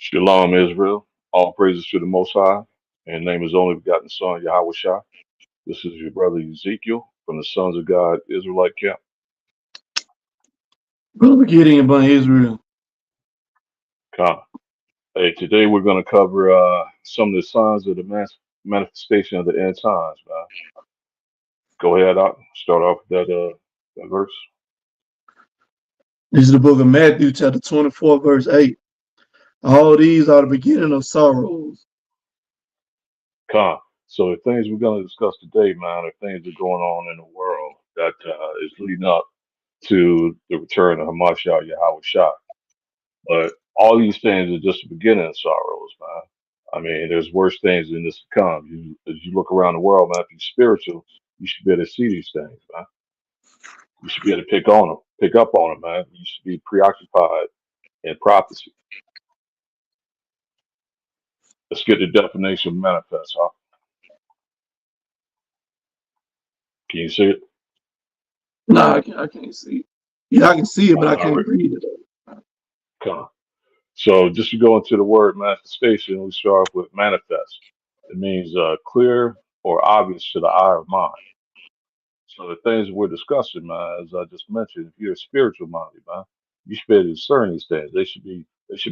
Shalom, Israel. All praises to the Most High. And name is only begotten Son, Yahweh Shah. This is your brother Ezekiel from the Sons of God Israelite Camp. Brother Gideon about Israel. Come. Hey, today we're going to cover some of the signs of the manifestation of the end times, man. Go ahead, out. Start off with that verse. This is the book of Matthew, chapter 24, verse 8. All these are the beginning of sorrows. Come. So the things we're going to discuss today, man, are things that are going on in the world that is leading up to the return of Hamashiach Yahweh Shah. But all these things are just the beginning of sorrows, man. I mean, there's worse things than this to come. As you look around the world, man, if you're spiritual, you should be able to see these things, man. You should be able to pick up on them, man. You should be preoccupied in prophecy. Let's get the definition of manifest, huh? Can you see it? No, I can't see it. Yeah, I can see it, but I All can't right, read it. come on. So just to go into the word manifestation, we start off with manifest. It means clear or obvious to the eye or mind. So the things we're discussing, man, as I just mentioned, if you're spiritual minded, man, you should be able to discern these things. They should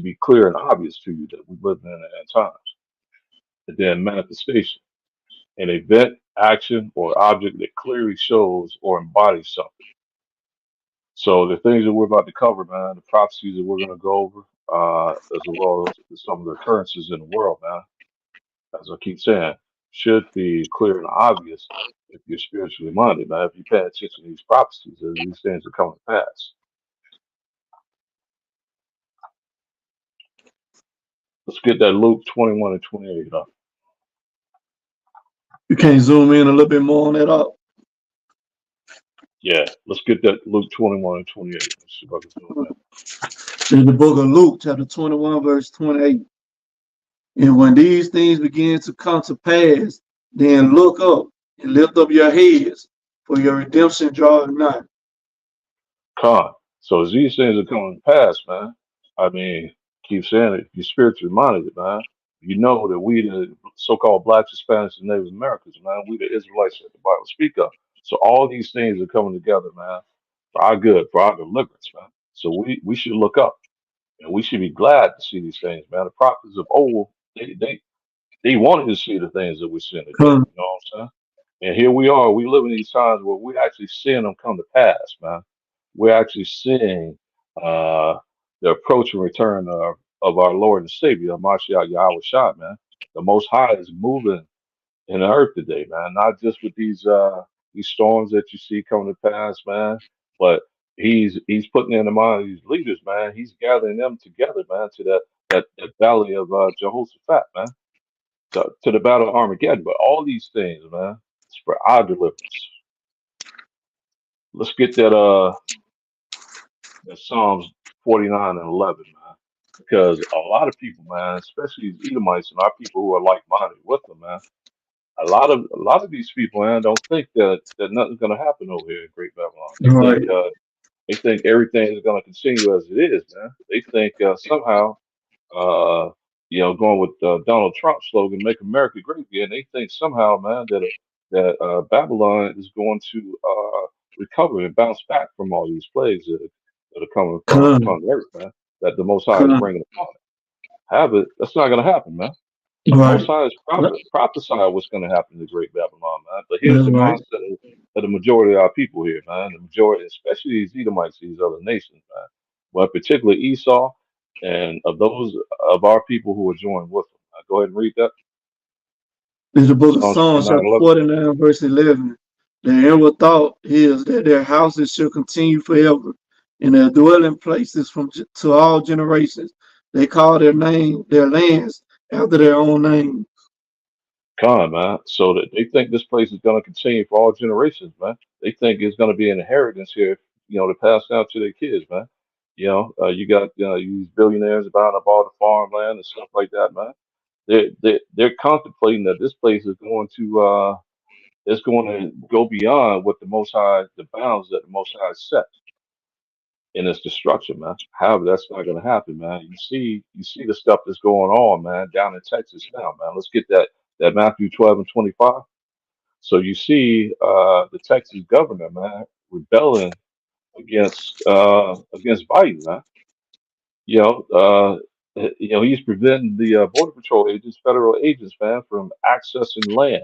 be clear and obvious to you that we live in the end times. And then manifestation, an event, action, or object that clearly shows or embodies something. So the things that we're about to cover, man, the prophecies that we're going to go over, as well as some of the occurrences in the world, man, as I keep saying, should be clear and obvious if you're spiritually minded. Now, if you pay attention to these prophecies, these things are coming to pass. Let's get that Luke 21 and 28 up. You can't zoom in a little bit more on that up. Yeah, let's get that Luke 21 and 28. Let's see if I can do that. This is the book of Luke, chapter 21, verse 28. And when these things begin to come to pass, then look up and lift up your heads, for your redemption draweth nigh. Con. So as these things are coming to pass, man, I mean, keep saying it, if you're spiritually minded, man, you know that we, the so-called blacks, Hispanics, and Native Americans, man, we the Israelites that the Bible speak of. So all these things are coming together, man, for our good, for our deliverance, man. So we should look up and we should be glad to see these things, man. The prophets of old, they wanted to see the things that we're seeing today. Come, You know what I'm saying? And here we are. We live in these times where we're actually seeing them come to pass, man. We're actually seeing uh, the approach and return of our Lord and Savior, Mashiach Yahweh Shah, man. The Most High is moving in the earth today, man. Not just with these storms that you see coming to pass, man, but he's putting in the mind of these leaders, man. He's gathering them together, man, to that valley of Jehoshaphat, man, to the battle of Armageddon. But all these things, man, it's for our deliverance. Let's get that Psalms 49 and 11, man. Because a lot of people, man, especially these Edomites and our people who are like-minded with them, man, a lot of these people, man, don't think that nothing's gonna happen over here in Great Babylon. They all think right. they think everything is gonna continue as it is, man. They think somehow, uh, going with Donald Trump's slogan, "Make America Great Again." They think somehow, man, that Babylon is going to recover and bounce back from all these plagues that are coming Come, upon the earth, man. That the Most High is come. bringing upon it. Have it? That's not going to happen, man. All The Most right. High is prophesied what's going to happen to Great Babylon, man. But here's That's the right. mindset of the majority of our people here, man. The majority, especially these Edomites, these other nations, man. But particularly Esau and of those of our people who are joined with them. Go ahead and read that. This is the book of Psalms Psalms, 49, chapter 11. 49, verse 11. Their inward thought is that their houses shall continue forever, and their dwelling places to all generations. They call their lands after their own name. Come on, man. So that they think this place is going to continue for all generations, man. They think it's going to be an inheritance here, to pass down to their kids, man. You got these billionaires buying up all the farmland and stuff like that, man. They're contemplating that this place is going to it's going to go beyond what the Most High, the bounds that the Most High set. in its destruction, man. However, that's not going to happen, man. You see the stuff that's going on, man, down in Texas now, man. Let's get that Matthew 12 and 25. So you see the Texas governor, man, rebelling against Biden, man. You know, he's preventing the border patrol agents, federal agents, man, from accessing land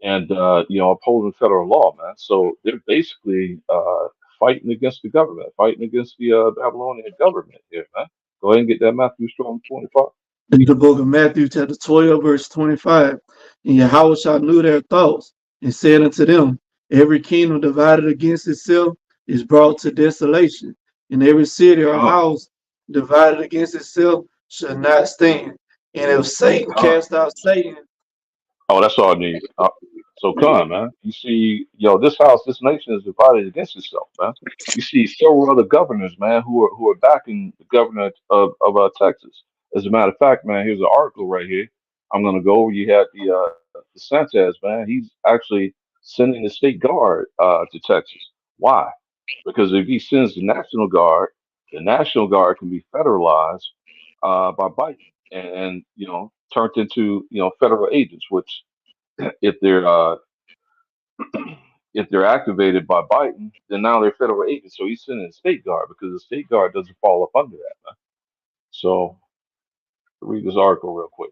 and opposing federal law, man. So they're basically fighting against the government, fighting against the Babylonian government here, man. Go ahead and get that Matthew Strong 25. In the book of Matthew, chapter 12, verse 25, and Yahushua knew their thoughts and said unto them, every kingdom divided against itself is brought to desolation, and every city or Uh, house divided against itself shall not stand. And if Satan uh, cast out Satan, oh, that's all I need. So come, man. You see, this house, this nation is divided against itself, man. You see several other governors, man, who are backing the governor of Texas. As a matter of fact, man, here's an article right here. I'm gonna go over. You had the Sanchez, man. He's actually sending the state guard to Texas. Why? Because if he sends the National Guard can be federalized by Biden and turned into federal agents, which if they're if they're activated by Biden, then now they're federal agents. So he's sending a state guard because the state guard doesn't fall up under that, man. So read this article real quick.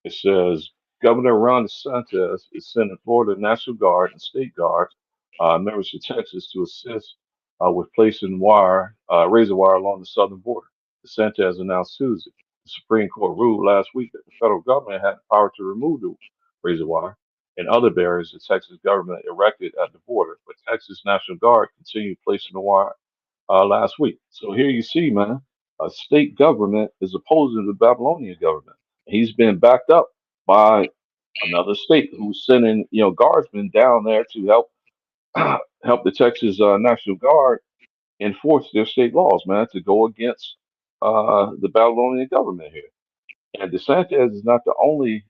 It says Governor Ron DeSantis is sending Florida National Guard and State Guard members to Texas to assist with placing razor wire along the southern border. DeSantis announced Tuesday. The Supreme Court ruled last week that the federal government had the power to remove the razor wire and other barriers the Texas government erected at the border, but Texas National Guard continued placing the wire last week. So here you see, man, a state government is opposing the Babylonian government. He's been backed up by another state who's sending, guardsmen down there to help help the Texas National Guard enforce their state laws, man, to go against the Babylonian government here. And DeSantis is not the only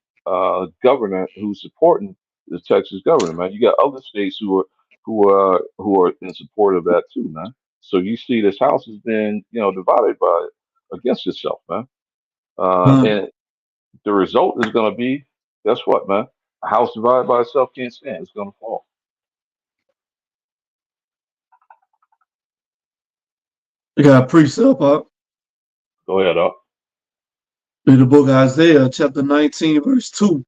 governor who's supporting the Texas government, man. You got other states who are in support of that too, man. So you see, this house has been, divided by against itself, man. And the result is going to be, guess what, man? A house divided by itself can't stand. It's going to fall. you got a precept up Go ahead, up. in the book of Isaiah, chapter 19, verse 2.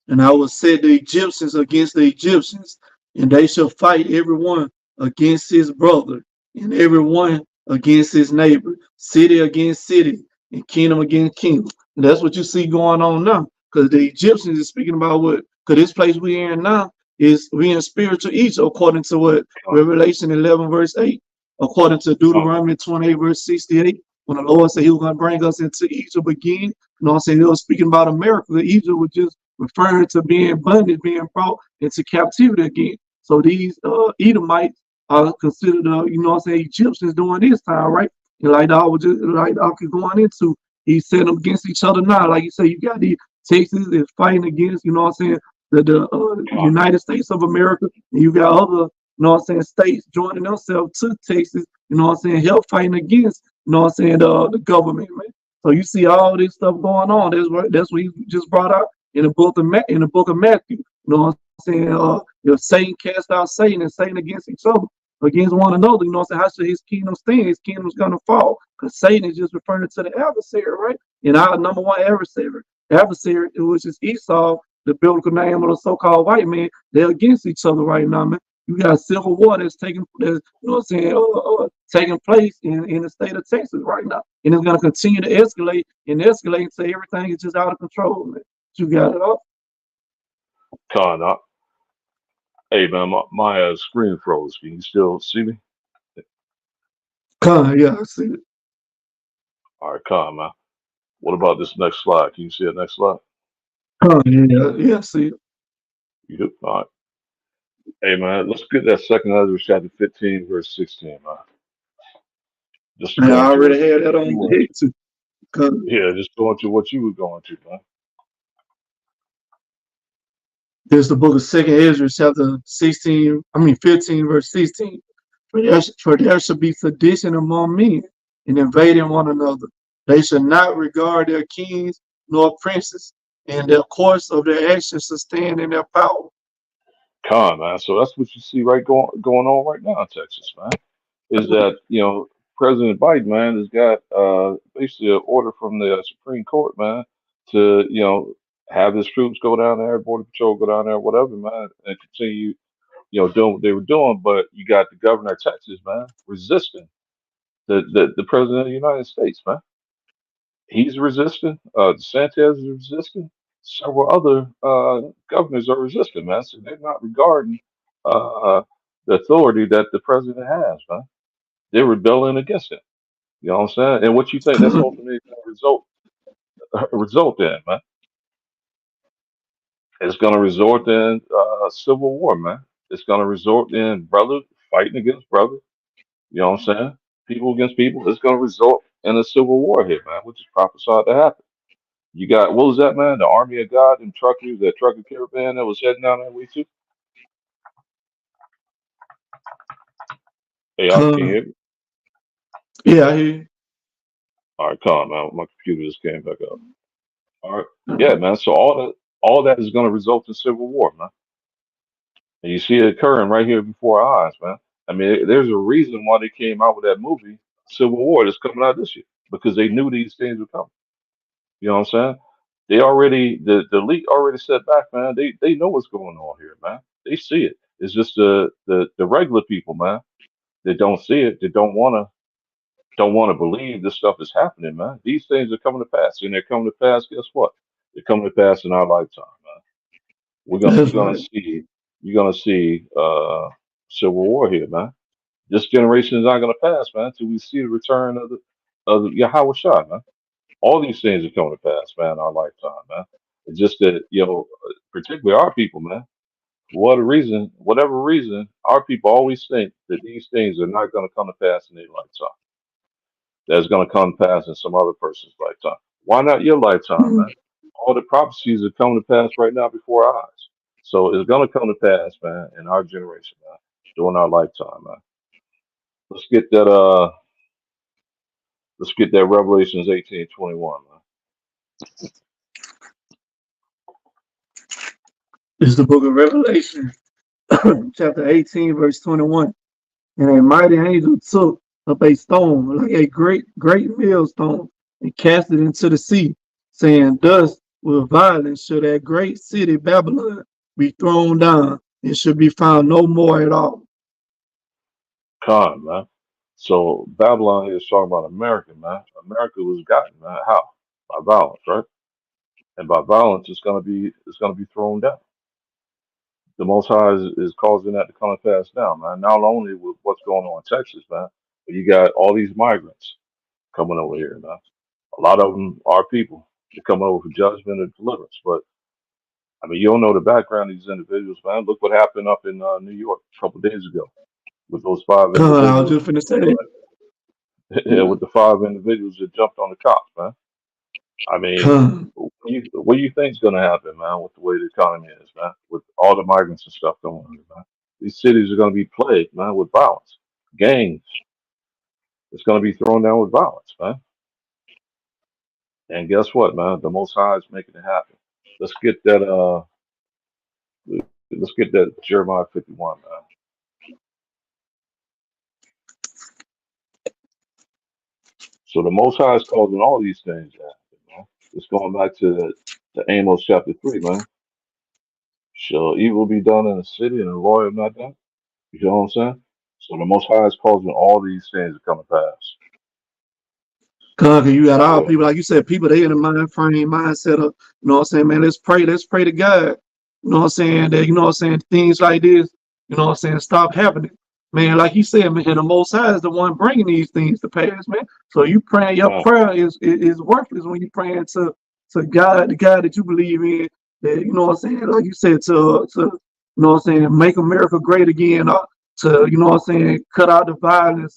And I will set the Egyptians against the Egyptians, and they shall fight every one against his brother, and every one against his neighbor, city against city, and kingdom against kingdom. And that's what you see going on now. Because the Egyptians is speaking about what, because this place we in now is we in spiritual Egypt, according to what Revelation 11, verse 8, according to Deuteronomy 28, verse 68. When the Lord said he was going to bring us into Egypt again, you know what I'm saying? He was speaking about America. Egypt was just referring to being bonded, being brought into captivity again. So these Edomites are considered, you know what I'm saying, Egyptians during this time, right? And like I was just like I was going into, he set them against each other now. Like you say, you got the Texas is fighting against, you know what I'm saying, the United States of America, and you got other, you know what I'm saying, states joining themselves to Texas, you know what I'm saying, help fighting against, you know what I'm saying, the government, man. So you see all this stuff going on. That's what he just brought out in the book of Matthew. You know what I'm saying? If Satan cast out Satan and Satan against each other, against one another, you know what I'm saying? How should his kingdom stand? His kingdom's gonna fall. Because Satan is just referring to the adversary, right? And our number one adversary, which is Esau, the biblical name of the so-called white man, they're against each other right now, man. You got civil war that's taking taking place in the state of Texas right now. And it's gonna continue to escalate until everything is just out of control, man. You got it up. Con, up. Hey, man, my screen froze. Can you still see me? Yeah, I see it. All right, con, man. What about this next slide? Can you see the next slide? Yeah, I see it. You do? All right. Hey, man, let's get that second Ezra chapter 15, verse 16, man. Just to Man, go I into already what had that on you the were. head too. Yeah, just go into what you were going to, man. There's the book of Second Ezra, chapter 15, verse 16. For there should be sedition among men, and invading one another. They should not regard their kings nor princes, and their course of their actions should stand in their power. Con, man. So that's what you see going on right now in Texas, man. Is that President Biden, man, has got basically an order from the Supreme Court, man, to have his troops go down there, Border Patrol go down there, whatever, man, and continue doing what they were doing. But you got the governor of Texas, man, resisting the president of the United States, man. He's resisting. DeSantis is resisting. Several other governors are resisting, man. So they're not regarding uh, the authority that the president has, man. They're rebelling against it. You know what I'm saying? And what you think that's ultimately going to result in, man? It's going to result in civil war, man. It's going to result in brother fighting against brother. You know what I'm saying? People against people. It's going to result in a civil war here, man, which is prophesied to happen. You got what was that, man? The Army of God and truckers, that trucker caravan that was heading down that way too. Hey, y'all, can you Con, hear me? yeah, I hear All right, calm, man. My computer just came back up. All right, yeah, man. So all that is going to result in civil war, man. And you see it occurring right here before our eyes, man. I mean, there's a reason why they came out with that movie, Civil War, that's coming out this year, because they knew these things would come. You know what I'm saying? They already the elite already set back, man. They know what's going on here, man. They see it. It's just the regular people, man. They don't see it. They don't wanna believe this stuff is happening, man. These things are coming to pass, and they're coming to pass. Guess what? They're coming to pass in our lifetime, man. We're you. gonna you're That's gonna right. see you're gonna see civil war here, man. This generation is not gonna pass, man, until we see the return of Yahweh Shah, man. All these things are coming to pass, man, in our lifetime, man. It's just that, particularly our people, man, for whatever reason, our people always think that these things are not going to come to pass in their lifetime. That's going to come to pass in some other person's lifetime. Why not your lifetime, man? All the prophecies are coming to pass right now before our eyes. So it's going to come to pass, man, in our generation, man, during our lifetime, man. Let's get that. Let's get that Revelations 18:21, man. This is the book of Revelation, chapter 18, verse 21. And a mighty angel took up a stone, like a great millstone, and cast it into the sea, saying, thus with violence shall that great city Babylon be thrown down, and should be found no more at all. Con, man. So Babylon is talking about America, man. America was gotten, man. How? By violence, right? And by violence, it's gonna be thrown down. The Most High is causing that to come to pass now, man. Not only with what's going on in Texas, man, but you got all these migrants coming over here, man. A lot of them are people. They're coming over for judgment and deliverance. But I mean, you don't know the background of these individuals, man. Look what happened up in New York a couple days ago with those five God, I was individuals. just finna say that. Yeah, with the five individuals that jumped on the cops, man. I mean, God, what do you think's gonna happen, man, with the way the economy is, man, with all the migrants and stuff going on, man? These cities are gonna be plagued, man, with violence, gangs. It's gonna be thrown down with violence, man. And guess what, man? The Most High is making it happen. Let's get that. Let's get that Jeremiah 51, man. So the Most High is causing all these things to happen, man. It's going back to the Amos chapter 3, man. Shall evil be done in the city and the loyal not done? You know what I'm saying? So the Most High is causing all these things to come to pass. God, you got all So, people, like you said, people they in the mindset of, you know what I'm saying, man, let's pray to God. You know what I'm saying? That, you know what I'm saying, things like this, you know what I'm saying, stop happening. Man, like you said, man, the Most High is the one bringing these things to pass, man. So you praying, your uh, prayer is worthless when you praying to God, the God that you believe in, that, you know what I'm saying, like you said, to you know what I'm saying, make America great again, to, you know what I'm saying, cut out the violence,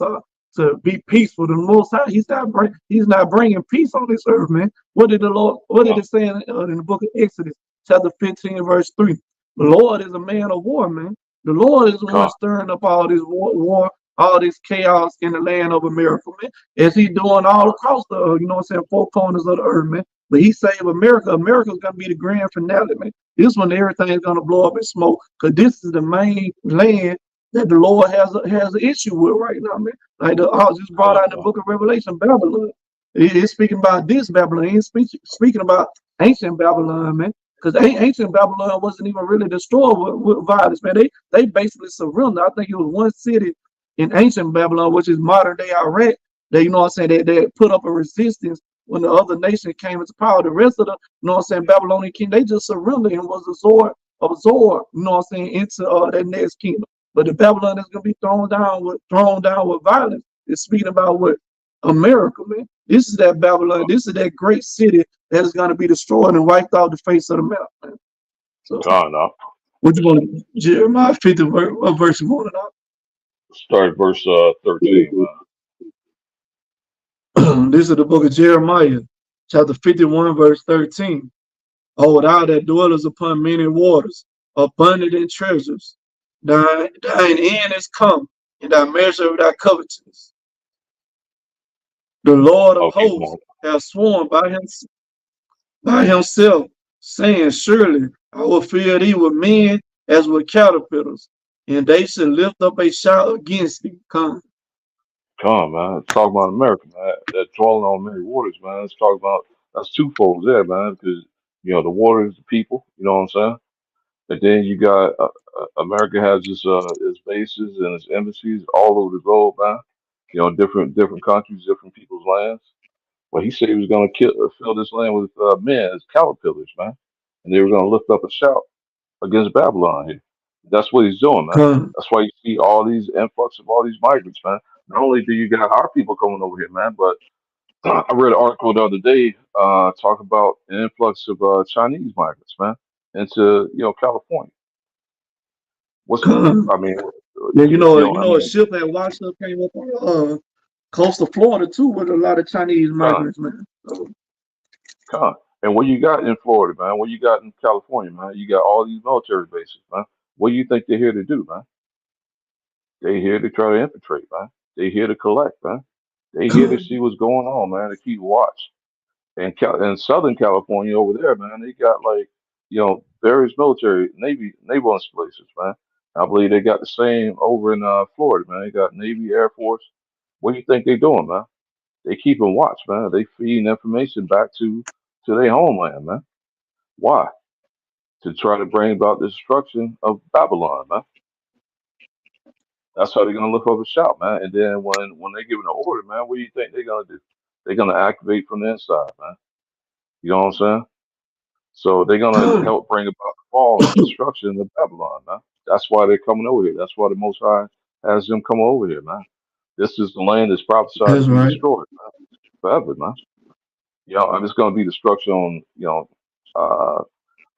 to be peaceful. The Most High, he's not bringing peace on this earth, man. What did the Lord? What did uh, it say in the book of Exodus, chapter 15, verse 3? The Lord is a man of war, man. The Lord is the one con, stirring up all this war all this chaos in the land of America, man. As he doing all across the, four corners of the earth, man. But he saved America. America's gonna be the grand finale, man. This one, everything's gonna blow up in smoke, cause this is the main land that the Lord has an issue with right now, man. Like I just brought out the book of Revelation, Babylon. It's speaking about this Babylon. It ain't speaking about ancient Babylon, man. Because ancient Babylon wasn't even really destroyed with violence, man. They basically surrendered. I think it was one city in ancient Babylon, which is modern day Iraq. They, they put up a resistance when the other nation came into power. The rest of the, Babylonian king, they just surrendered and was absorbed, into that next kingdom. But the Babylon that's gonna be thrown down with violence is speaking about what America, man. This is that Babylon. This is that great city that is gonna be destroyed and wiped off the face of the map, man. So, what you want? Jeremiah 50, what verse you want it up? Start at verse 13. This is the book of Jeremiah, chapter 51, verse 13. O thou that dwellest upon many waters, abundant in treasures, thine end is come, and thy measure of thy covetousness. The Lord of hosts has sworn by himself, saying, surely I will fill thee with men as with caterpillars, and they shall lift up a shout against thee. Come, man. Talk about America, man. That dwelling on many waters, man. Let's talk about that's twofold there, man. Because the water is the people. You know what I'm saying? And then you got America has its bases and its embassies all over the globe, man. Different countries, different people's lands. Well, he said he was going to fill this land with men as caterpillars, man, and they were going to lift up a shout against Babylon here. That's what he's doing, man. come. That's why you see all these influx of all these migrants, man. Not only do you got our people coming over here, man, but I read an article the other day talking about an influx of Chinese migrants, man, into California. What's Come. I mean, Yeah, a ship that washed up came up on coastal Florida too with a lot of Chinese migrants, man. So, and what you got in Florida, man? What you got in California, man? You got all these military bases, man. What do you think they're here to do, man? They here to try to infiltrate, man. They here to collect, man. They here to see what's going on, man. To keep watch. And in Southern California over there, man, they got like various military naval installations, man. I believe they got the same over in Florida, man. They got Navy, Air Force. What do you think they're doing, man? They keeping watch, man. They feeding information back to their homeland, man. Why? To try to bring about the destruction of Babylon, man. That's how they're gonna lift up a shout, man. And then when they give an order, man, what do you think they're gonna do? They're gonna activate from the inside, man. You know what I'm saying? So they're gonna help bring about the fall and destruction of Babylon, man. That's why they're coming over here. That's why the Most High has them come over here, man. This is the land that's prophesied that's to be right. destroyed, man. Forever, man. And it's gonna be destruction on,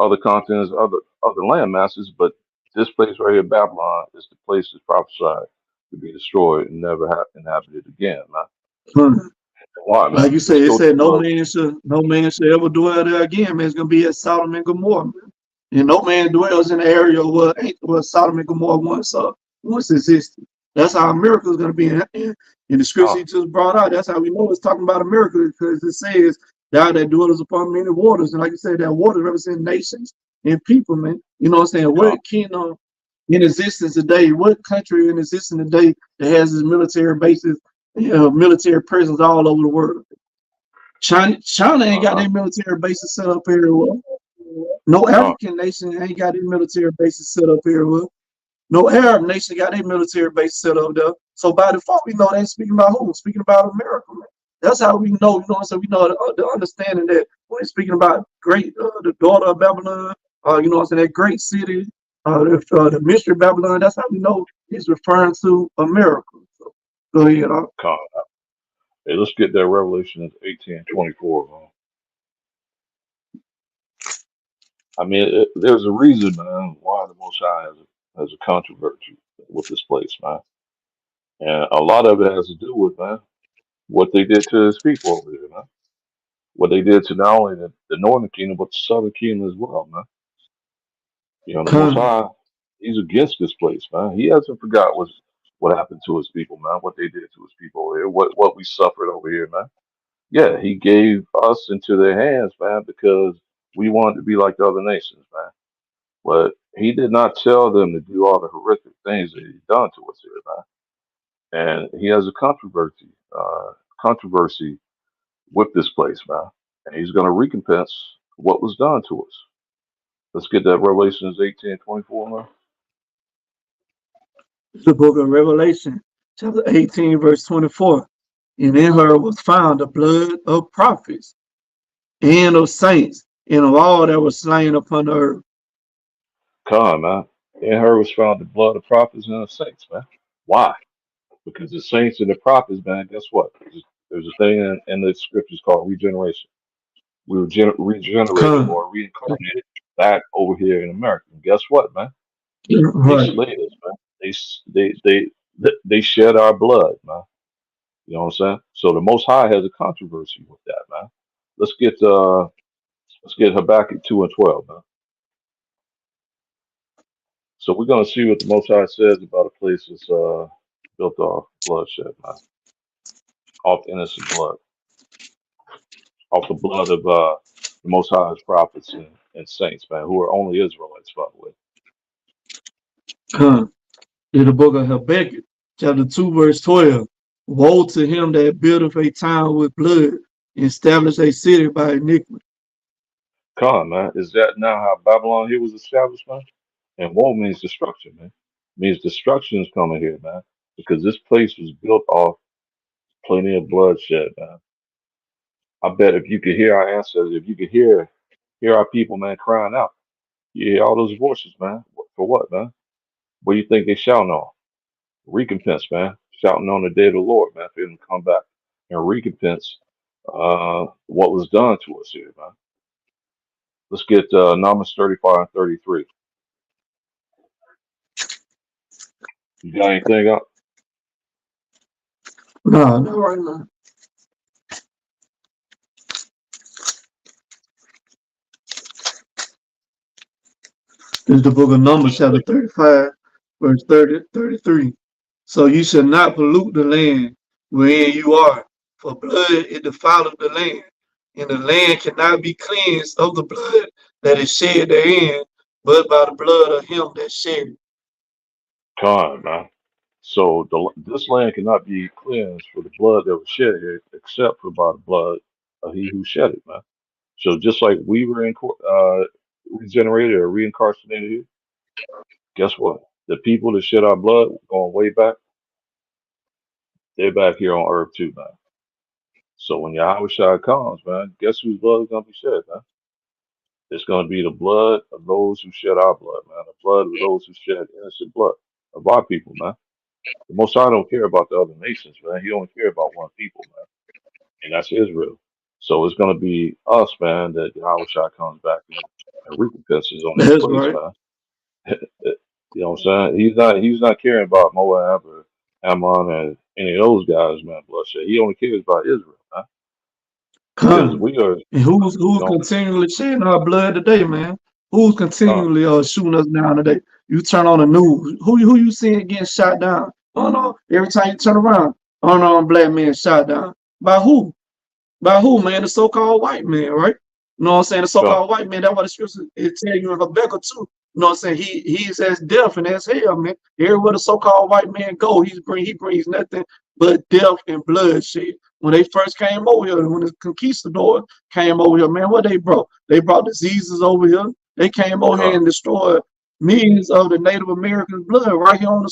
other continents, other land masses, but this place right here, Babylon, is the place that's prophesied to be destroyed and never inhabited again, man. Why, man? Like you said, it said no man should ever dwell there again, man. It's gonna be at Sodom and Gomorrah, man. And no man dwells in the area where Sodom and Gomorrah once existed. That's how America is gonna be in the scripture you just brought out. That's how we know it's talking about America, because it says thou that dwellest upon many waters. And like you said, that water represents nations and people, man. You know what I'm saying? What kingdom in existence today, what country in existence today that has its military bases, military presence all over the world? China ain't got their military bases set up here. Well, no African nation ain't got their military bases set up here. Well, no Arab nation got their military base set up there. So by default, we know they're speaking about who? Speaking about America, man. That's how we know, so we know the understanding that when speaking about great, the daughter of Babylon, that great city, the mystery of Babylon, that's how we know it's referring to America. So, go ahead. Hey, let's get that Revelation 18:24, man. I mean, there's a reason, man, why the Most High has a controversy with this place, man. And a lot of it has to do with, man, what they did to his people over there, man. What they did to not only the northern kingdom, but the southern kingdom as well, man. The Most High, he's against this place, man. He hasn't forgot what happened to his people, man, what they did to his people over here, what we suffered over here, man. Yeah, he gave us into their hands, man, because we wanted to be like the other nations, man. But he did not tell them to do all the horrific things that he's done to us here, man. And he has a controversy with this place, man. And he's going to recompense what was done to us. Let's get that Revelations 18:24, man. The book of Revelation, chapter 18, verse 24. And in her was found the blood of prophets and of saints and of all that were slain upon the earth. Come on, man. In her was found the blood of prophets and of saints, man. Why? Because the saints and the prophets, man, guess what? There's a thing in the scriptures called regeneration. We were regenerated Come. or reincarnated back over here in America. And guess what, man? They Right. slayed us, man. They shed our blood, man. You know what I'm saying? So the Most High has a controversy with that, man. Let's get uh let's get Habakkuk 2:12, man. So we're gonna see what the Most High says about a place that's built off bloodshed, man, off innocent blood, off the blood of the Most High's prophets and saints, man, who are only Israelites, by the way. Come. In the book of Habakkuk, chapter 2, verse 12. Woe to him that buildeth a town with blood, and establish a city by iniquity. Come on, man. Is that now how Babylon here was established, man? And woe means destruction, man. Means destruction is coming here, man. Because this place was built off plenty of bloodshed, man. I bet if you could hear our ancestors, if you could hear our people, man, crying out, you hear all those voices, man. For what, man? What do you think they shouting on? Recompense, man. Shouting on the day of the Lord, man, for them to come back and recompense what was done to us here, man. Let's get Numbers 35 and 33. You got anything up? No, not right now. This is the book of Numbers, chapter 35, verse 33. So you shall not pollute the land wherein you are, for blood it defileth the land, and the land cannot be cleansed of the blood that is shed therein, but by the blood of him that shed it. Come on, man. So this land cannot be cleansed for the blood that was shed here, except for by the blood of he who shed it, man. So just like we were regenerated or reincarnated here, guess what? The people that shed our blood going way back, they're back here on earth too, man. So when Yahweh Shai comes, man, guess whose blood is gonna be shed, man? It's gonna be the blood of those who shed our blood, man. The blood of those who shed innocent blood of our people, man. The Most High don't care about the other nations, man. He only care about one people, man, and that's Israel. So it's gonna be us, man, that Yahweh Shai comes back and recompenses on this That's place, right. man. You know what I'm saying? He's not caring about Moab or Ammon and any of those guys, man, bloodshed. He only cares about Israel, man. Because Come. we are, And who's you know, continually shedding our blood today, man? Who's uh, continually shooting us down today? You turn on the news, who you seeing getting shot down? Oh no, every time you turn around, unarmed black man shot down. By who? By who, man? The so-called white man, right? You know what I'm saying? The uh, so-called white man, that's what the scripture it tell you in Habakkuk too. You know what I'm saying? He's as death and as hell, man. Everywhere the so-called white man go, he brings nothing but death and bloodshed. When they first came over here, when the conquistadors came over here, man, what they brought? They brought diseases over here. They came over here uh, and destroyed millions of the Native Americans' blood right here on the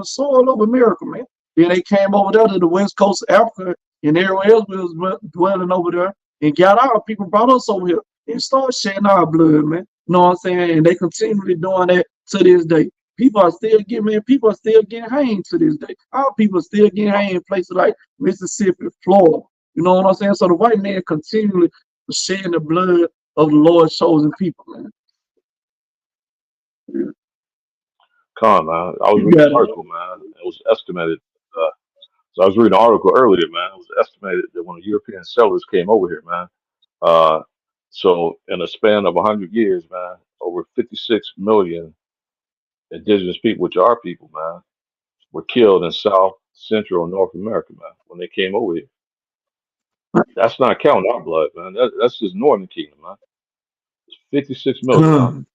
soil of America, man. Then they came over there to the west coast of Africa and everyone else was dwelling over there and got our people brought us over here and started shedding our blood, man. You know what I'm saying? And they continually doing that to this day. People are still getting hanged to this day. Our people are still getting hanged in places like Mississippi, Florida. You know what I'm saying? So the white man continually shedding the blood of the Lord's chosen people, man. Yeah. come on, man. I was You reading got an it. article, man. It was estimated. Uh, so I was reading an article earlier, man. It was estimated that when the European settlers came over here, man, uh, so in a span of 100 years, man, over 56 million indigenous people, which are people, man, were killed in South, Central, and North America, man, when they came over here. That's not counting our blood, man. That's just Northern Kingdom, man. 56 million, man, Con.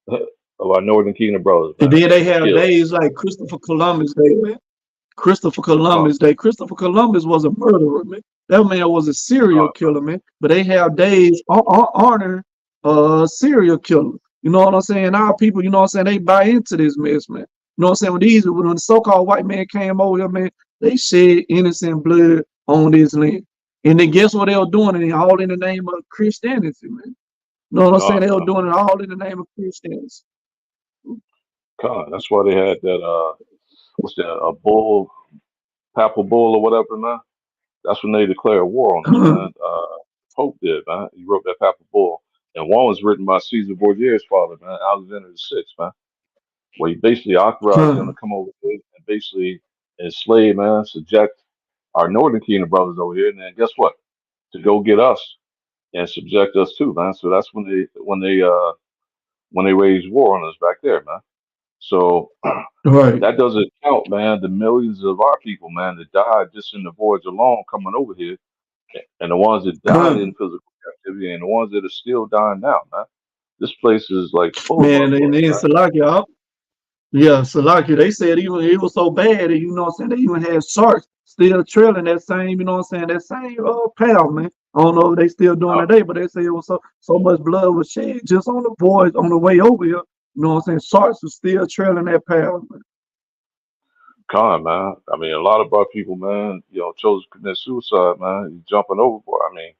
of our Northern Kingdom brothers, And man, then they have killed. days like Christopher Columbus Day, man. Christopher Uh, Columbus Day. Christopher Columbus was a murderer, man. That man was a serial uh, killer, man. But they have days honor serial killer. You know what I'm saying? Our people, you know what I'm saying, they buy into this mess, man. You know what I'm saying? When the so-called white man came over here, man, they shed innocent blood on this land. And then guess what they were doing? And all in the name of Christianity, man. You know what I'm saying? They were doing it all in the name of Christianity. That's why they had that. What's that? A bull, papal bull, or whatever, man. That's when they declared war on us, man. Pope did, man. He wrote that papal bull, and one was written by Caesar Borgia's father, man, Alexander VI, man, where he basically authorized them to come over here and basically enslave, man, subject our Northern Kingdom brothers over here, and then guess what? To go get us and subject us too, man. So that's when they waged war on us back there, man. So Right. that doesn't count, man, the millions of our people, man, that died just in the voyage alone coming over here, and the ones that died in physical captivity, and the ones that are still dying now, man. This place is like full of Man, our and blood, then man. Salakia, yeah, Salakia, they said even it was so bad that, you know what I'm saying, they even had sharks still trailing that same, you know what I'm saying, that same path, man. I don't know if they still doing Uh, it today, but they say it was so much blood was shed just on the voyage on the way over here. You know what I'm saying? Sharks was still trailing that path, man. man. I mean, a lot of our people, man, chose to commit suicide, man. You jumping overboard. I mean,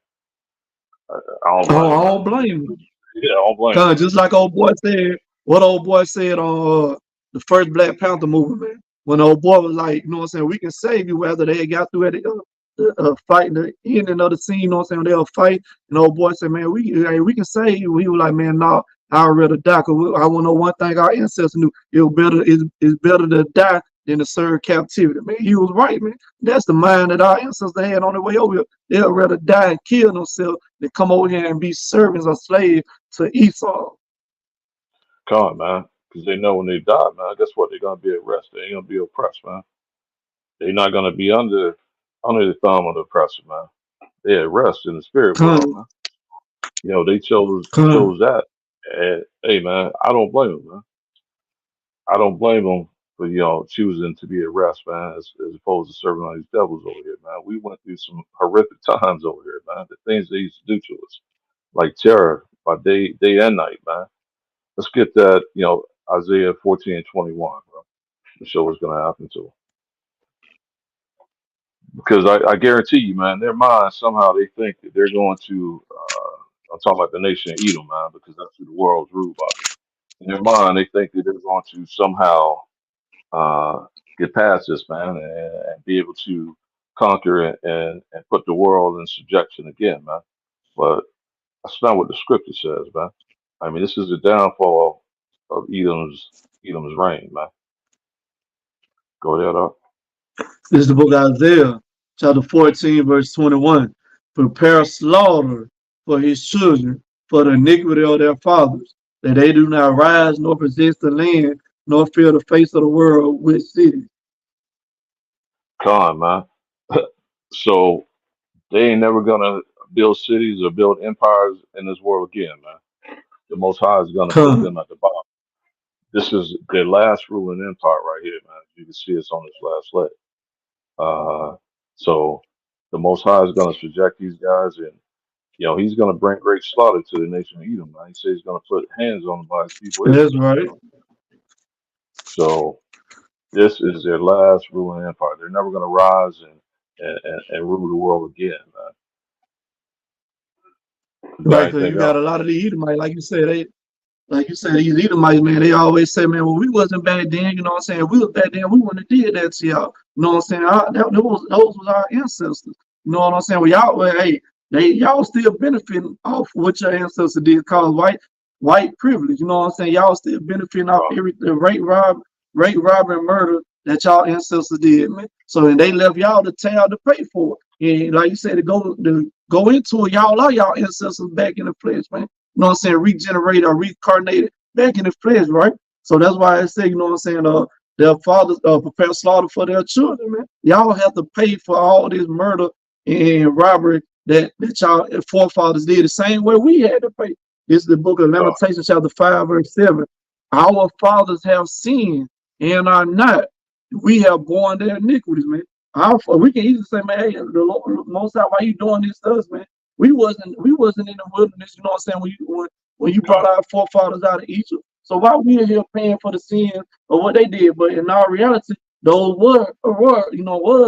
I don't blame them, I man. don't blame them. Yeah, I don't blame them, Cause man. just like old boy said, what old boy said on the first Black Panther movie, man. When old boy was like, you know what I'm saying, we can save you after they got through at the fight, the ending of the scene, you know what I'm saying, they'll fight. And old boy said, man, we can save you. He was like, man, no, I'd rather die. Cause I want to know one thing our ancestors knew. It's better to die than to serve captivity. Man, he was right, man. That's the mind that our ancestors had on their way over here. They'd rather die and kill themselves than come over here and be servants or slaves to Esau. Man, because they know when they die, man. Guess what? They're gonna be at rest. They ain't gonna be oppressed, man. They're not gonna be under the thumb of the oppressor, man. They're at rest in the spirit world, Come, man. They chose come. that, and hey, man, I don't blame them, man. I don't blame them for choosing to be at rest, man, as opposed to serving on these devils over here, man. We went through some horrific times over here, man. The things they used to do to us, like terror by day and night, man. Let's get that, Isaiah 14:21, bro. To show what's gonna happen to them. Because I guarantee you, man, their minds somehow they think that they're going to. I'm talking about the nation of Edom, man, because that's who the world's ruled by. In their mind, they think that they're going to somehow get past this, man, and be able to conquer and put the world in subjection again, man. But that's not what the scripture says, man. I mean, this is the downfall of Edom's reign, man. Go ahead up. This is the book of Isaiah, chapter 14, verse 21. Prepare slaughter for his children, for the iniquity of their fathers, that they do not rise nor possess the land, nor fill the face of the world with cities. Man. So they ain't never gonna build cities or build empires in this world again, man. The Most High is gonna put Come, them at the bottom. This is their last ruling empire right here, man. You can see it's on this last leg. So the Most High is gonna subject these guys, and he's gonna bring great slaughter to the nation of Edom, man. He says he's gonna put hands on them by his people that's Israel. right. So this is their last ruling empire. They're never gonna rise and rule the world again, man. You got Right, because you anything got else? a lot of the Edomites, like you said, these Edomites, man, they always say, man, well, we wasn't back then, you know what I'm saying? We was back then, we wouldn't have did that to y'all. You know what I'm saying? Those was our ancestors. You know what I'm saying? Well, hey, y'all still benefiting off what your ancestors did called white privilege. You know what I'm saying? Y'all still benefiting off Oh, every the rape, robbery, and murder that y'all ancestors did, man. So and they left y'all the tab to pay for it. And like you said, to go into it, y'all are y'all ancestors back in the flesh, man. You know what I'm saying, regenerated or reincarnated back in the flesh, right? So that's why I say, you know what I'm saying, their fathers prepare slaughter for their children, man. Y'all have to pay for all this murder and robbery that y'all forefathers did the same way we had to pay. This is the book of God, Lamentations, chapter 5, verse 7. Our fathers have sinned and are not. We have borne their iniquities, man. We can easily say, man, hey, the Lord, Most High, why you doing this to us, man? We wasn't in the wilderness, you know what I'm saying? When you brought God, our forefathers out of Egypt. So why we here paying for the sins of what they did? But in our reality, those was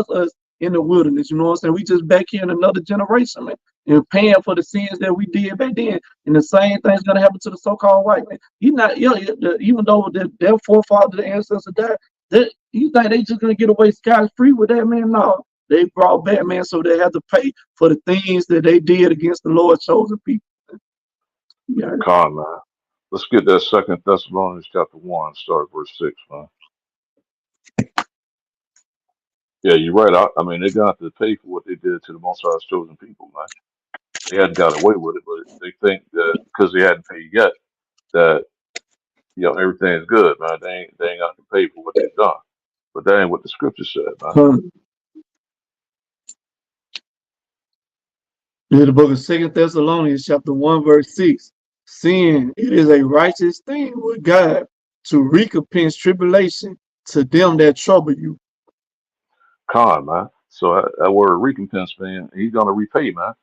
us in the wilderness. You know what I'm saying? We just back here in another generation, man, and paying for the sins that we did back then. And the same thing's gonna happen to the so-called white man. Even though their forefather, the ancestor died, you think they just gonna get away scot-free with that, man? No. They brought back, man, so they had to pay for the things that they did against the Lord's chosen people. Yeah. God, man. Let's get that Second Thessalonians chapter 1, start verse 6, man. Yeah, you're right. I mean, they got to pay for what they did to the Most High's chosen people, man. They hadn't got away with it, but they think that because they hadn't paid yet, that everything is good, man. They ain't got to pay for what they've done. But that ain't what the scripture said, man. In the book of 2 Thessalonians, chapter 1, verse 6, seeing it is a righteous thing with God to recompense tribulation to them that trouble you. Con, man. So that word recompense, man, he's gonna repay, man.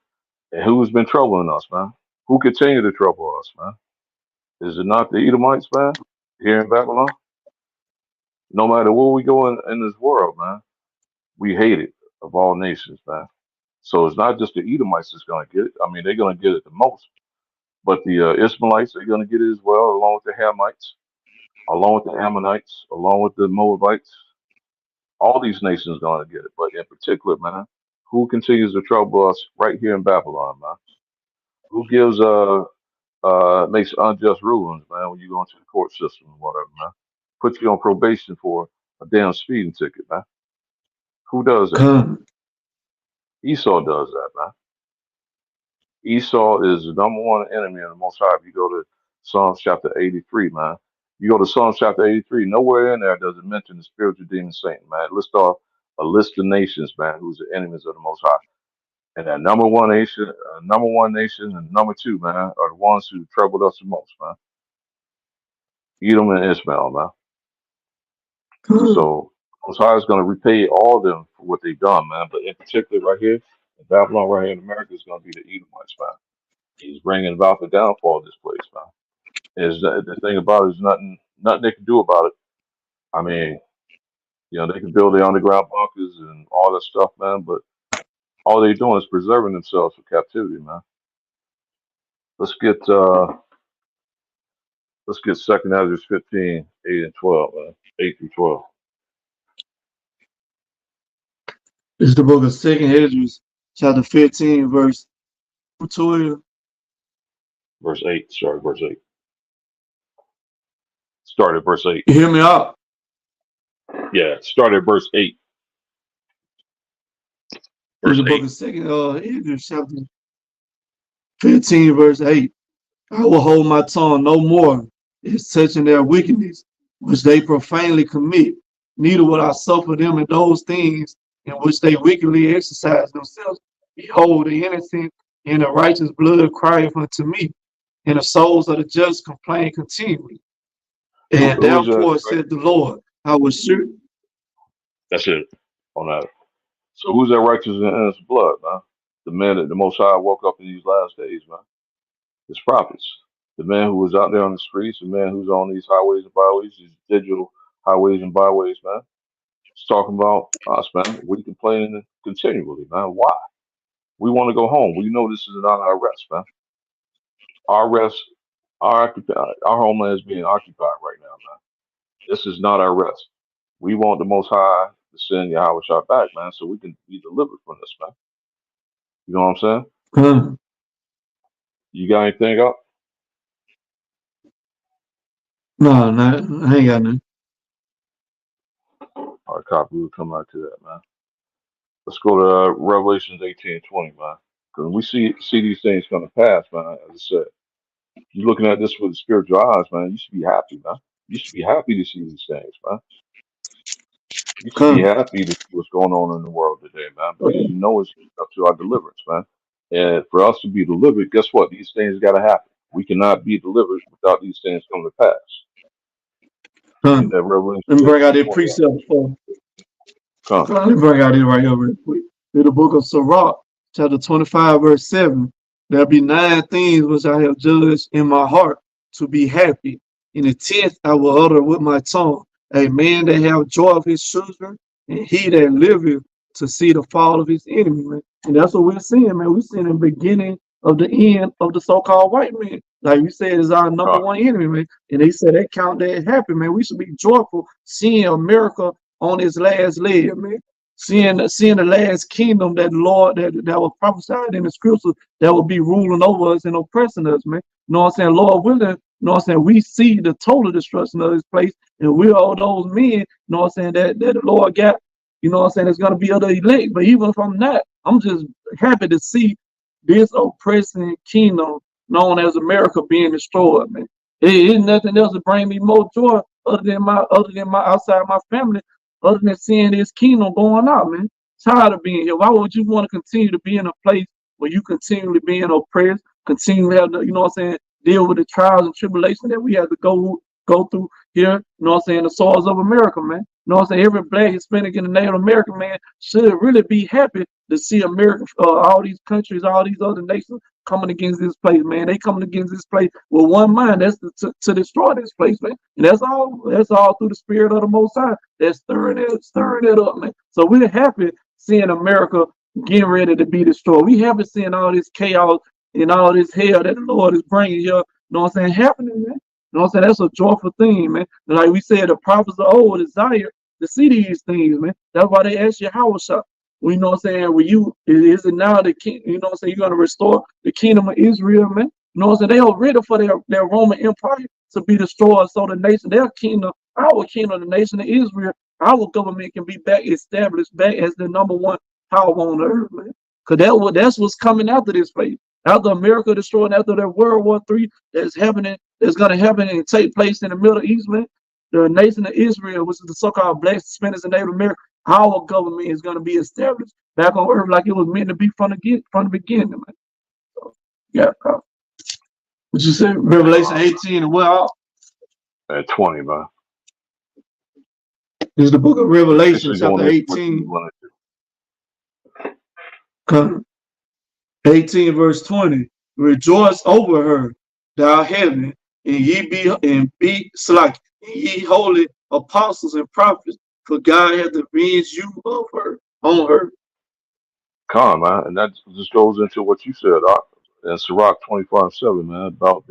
And who's been troubling us, man? Who continue to trouble us, man? Is it not the Edomites, man, here in Babylon? No matter where we go in this world, man, we hate it of all nations, man. So it's not just the Edomites that's gonna get it. I mean, they're gonna get it the most, but the Ishmaelites are gonna get it as well, along with the Hamites, along with the Ammonites, along with the Moabites. All these nations gonna get it, but in particular, man, who continues to trouble us right here in Babylon, man? Who gives makes unjust rulings, man, when you go into the court system or whatever, man? Put you on probation for a damn speeding ticket, man. Who does that, man? Come. Esau does that, man. Esau is the number one enemy of the Most High. If you go to Psalms chapter 83, man, you go to Psalms chapter 83, nowhere in there does it mention the spiritual demon Satan, man. List off a list of nations, man, who's the enemies of the Most High. And that number one nation, and number two, man, are the ones who troubled us the most, man. Edom and Ishmael, man. So Most High is going to repay all of them for what they've done, man. But in particular, right here in Babylon, right here in America, is going to be the Edomites, man. He's bringing about the downfall of this place, man. Is the thing about it is nothing they can do about it. I mean, they can build their underground bunkers and all that stuff, man. But all they're doing is preserving themselves for captivity, man. Let's get Second Ezra 15, 8 and 12, man. 8 through 12. This is the book of 2 Ezra, chapter 15, verse 12. Verse 8. Sorry, verse 8. Start at verse 8. You hear me out? Yeah, start at verse 8. This is the book of 2 Ezra, chapter 15, verse 8. I will hold my tongue no more as touching their wickedness, which they profanely commit. Neither will I suffer them in those things in which they wickedly exercise themselves. Behold, the innocent and the righteous blood crieth unto me, and the souls of the just complain continually. And therefore said the Lord, I will sure. That's it on that. So who's that righteous and innocent blood, man? The man that the Most High woke up in these last days, man. His prophets. The man who was out there on the streets, the man who's on these highways and byways, these digital highways and byways, man. It's talking about us, man. We complaining continually, man. Why? We want to go home. We know this is not our rest, man. Our rest, our homeland is being occupied right now, man. This is not our rest. We want the Most High to send Yahweh Shah back, man, so we can be delivered from this, man. You know what I'm saying? You got anything up? No, I ain't got nothing. All right, copy. We'll come back to that, man. Let's go to Revelations 18 and 20, man. Because we see these things come to pass, man. As I said, you're looking at this with spiritual eyes, man. You should be happy, man. You should be happy to see these things, man. We should be Come. happy to see what's going on in the world today, man. Because you know it's up to our deliverance, man. And for us to be delivered, guess what? These things got to happen. We cannot be delivered without these things coming to pass. Get Come. that Revelation Let me bring out 13:20 that out. precept for. Come. Let me bring out it right here real quick. In the book of Sirach, chapter 25, verse 7. There'll be 9 things which I have judged in my heart to be happy. In the 10th I will utter with my tongue. A man that have joy of his children, and he that liveth to see the fall of his enemy, man. And that's what we're seeing, man. We're seeing the beginning of the end of the so-called white man. Like we said, is our number Come. one enemy, man. And they said they count that happy, man. We should be joyful seeing America on his last leg, man. Seeing the last kingdom that Lord that was prophesied in the scriptures that will be ruling over us and oppressing us, man. You know what I'm saying? Lord willing, you know what I'm saying? We see the total destruction of this place, and we're all those men, you know what I'm saying, that the Lord got, you know what I'm saying, it's gonna be other elect. But even from that, I'm just happy to see this oppressing kingdom known as America being destroyed, man. It is nothing else to bring me more joy other than my outside my family, other than seeing this kingdom going out, man. Tired of being here. Why would you want to continue to be in a place where you continually being oppressed, continue to have to, you know what I'm saying, deal with the trials and tribulations that we have to go through here, you know what I'm saying, the soils of America, man. You know what I'm saying? Every black, Hispanic, and Native American man should really be happy to see America, all these countries, all these other nations coming against this place, man. They coming against this place with one mind. That's to destroy this place, man. And that's all. That's all through the spirit of the Most High. That's stirring it up, man. So we're happy seeing America getting ready to be destroyed. We happy seeing all this chaos and all this hell that the Lord is bringing here. You know what I'm saying? Happening, man. You know what I'm saying? That's a joyful thing, man. And like we said, the prophets of old desire to see these things, man. That's why they ask you, how was shot? We know what I'm saying, when you is it now the king, you know what I'm saying, you're gonna restore the kingdom of Israel, man. You know what I'm saying? They are ready for their Roman Empire to be destroyed. So the nation, their kingdom, our kingdom, the nation of Israel, our government can be back established back as the number one power on the earth, man. Cause that's what's coming after this place. After America destroyed, after that World War III that's gonna happen and take place in the Middle East, man. The nation of Israel, which is the so-called Black, Hispanics, and Native American, our government is going to be established back on earth like it was meant to be from the beginning, man. So, yeah, what you say, Revelation 18 and well, At 20, man. this is the book of Revelation, Especially chapter going into what you 18, want to 18 verse 20. Rejoice over her, thou heaven, and be slack, and ye holy apostles and prophets, for God hath avenged you of her on her. come, man. And that just goes into what you said, in Sirach 25:7, man, about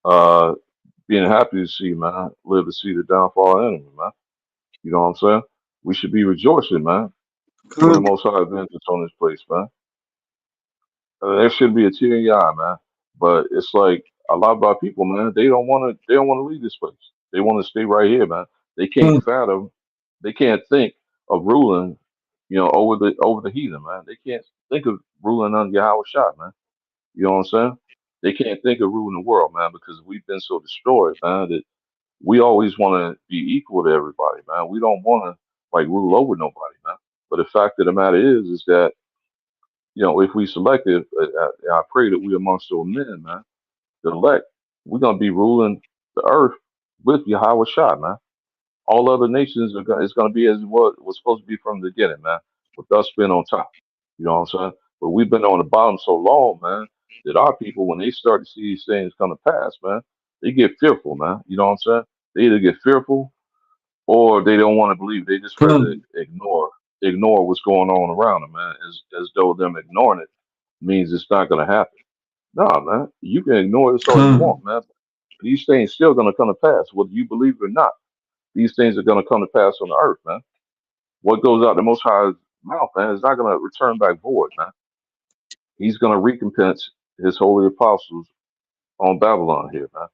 uh being happy to see, man, live to see the downfall of the enemy, man. You know what I'm saying? We should be rejoicing, man, for the Come, most high vengeance on this place, man. There should be a tear in your eye, man. But it's like a lot of our people, man, they don't want to leave this place. They want to stay right here, man. They can't come, fathom, they can't think of ruling, over the heathen, man. They can't think of ruling under Yahweh Shah, man. You know what I'm saying? They can't think of ruling the world, man, because we've been so destroyed, man, that we always want to be equal to everybody, man. We don't want to like rule over nobody, man. But the fact of the matter is that if we selected, I pray that we amongst those men, man, the elect, we're gonna be ruling the earth with Yahweh Shah, man. All other nations it's gonna be as what was supposed to be from the beginning, man. With us being on top, you know what I'm saying? But we've been on the bottom so long, man, that our people, when they start to see these things come to pass, man, they get fearful, man. You know what I'm saying? They either get fearful or they don't want to believe. They just ready to come, ignore what's going on around them, man, as though them ignoring it means it's not going to happen. Nah, man, you can ignore this all you come, want, man. These things still going to come to pass, whether you believe it or not. These things are going to come to pass on the earth, man. What goes out the Most High's mouth, man, is not going to return back void, man. He's going to recompense his holy apostles on Babylon here, man.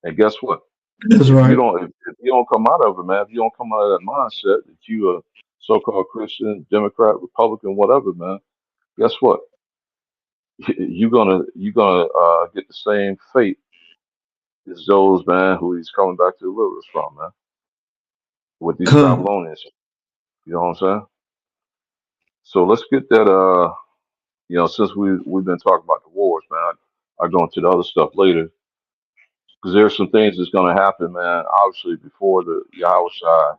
And guess what? that's right. If you don't come out of it, man, if you don't come out of that mindset that you a so-called Christian, Democrat, Republican, whatever, man, guess what? You're gonna get the same fate as those, man, who he's coming back to deliver us from, man, with these Come, Babylonians. You know what I'm saying? So let's get that. Since we've been talking about the wars, man, I go into the other stuff later because there's some things that's going to happen, man. Obviously, before the Yahweh Shai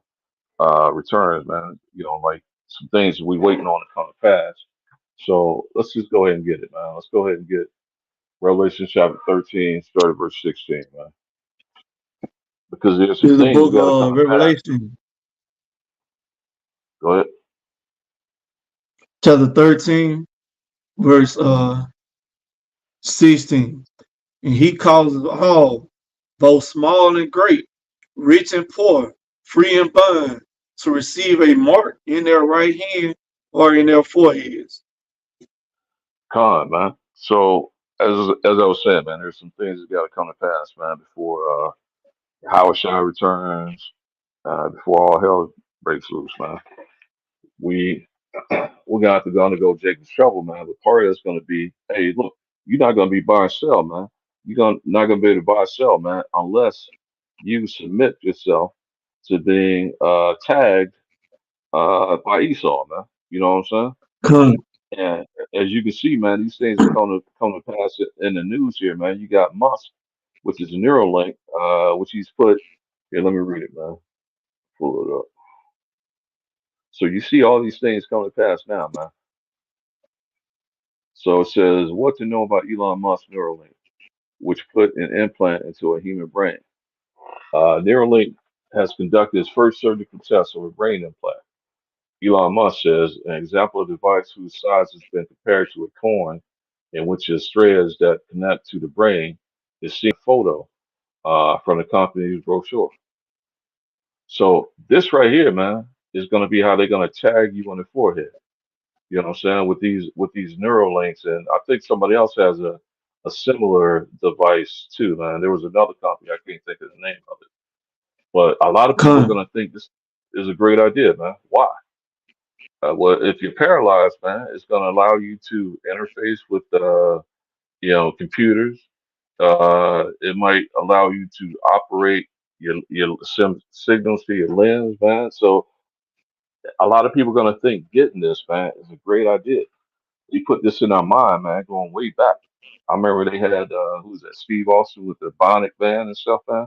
returns, man. Like some things we waiting on to come to pass. So let's just go ahead and get it, man. Let's go ahead and get Revelation chapter 13, start at verse 16, man. Because there's some This is the things that book got to come of to pass. Revelation, Go ahead. chapter 13, verse 16. And he causes all, both small and great, rich and poor, free and bond, to receive a mark in their right hand or in their foreheads. Con, man. So as I was saying, man, there's some things that got to come to pass, man, before Howard Shine returns, before all hell breaks loose, man. We we're gonna have to go Jacob's trouble, man. But part of it's gonna be, hey, look, you're not gonna be buy and sell, man. Not gonna be able to buy and sell, man, unless you submit yourself to being tagged by Esau, man. You know what I'm saying? Con, And as you can see, man, these things are come to pass in the news here, man. You got Musk, which is Neuralink, which he's put here. Let me read it, man. Pull it up. So you see all these things coming to pass now, man. So it says what to know about Elon Musk Neuralink, which put an implant into a human brain. Neuralink has conducted its first surgical test of a brain implant. Elon Musk says an example of a device whose size has been compared to a coin, in which the threads that connect to the brain is seen in a photo from the company's brochure. So this right here, man, is going to be how they're going to tag you on the forehead. You know what I'm saying? With these neural links, and I think somebody else has a similar device too, man. There was another company, I can't think of the name of it, but a lot of people are con, going to think this is a great idea, man. Why? Well, if you're paralyzed, man, it's going to allow you to interface with computers. It might allow you to operate your signals to your lens, man. So a lot of people are going to think getting this, man, is a great idea. We put this in our mind, man, going way back. I remember they had who's that? Steve Austin with the Bionic Man and stuff, man.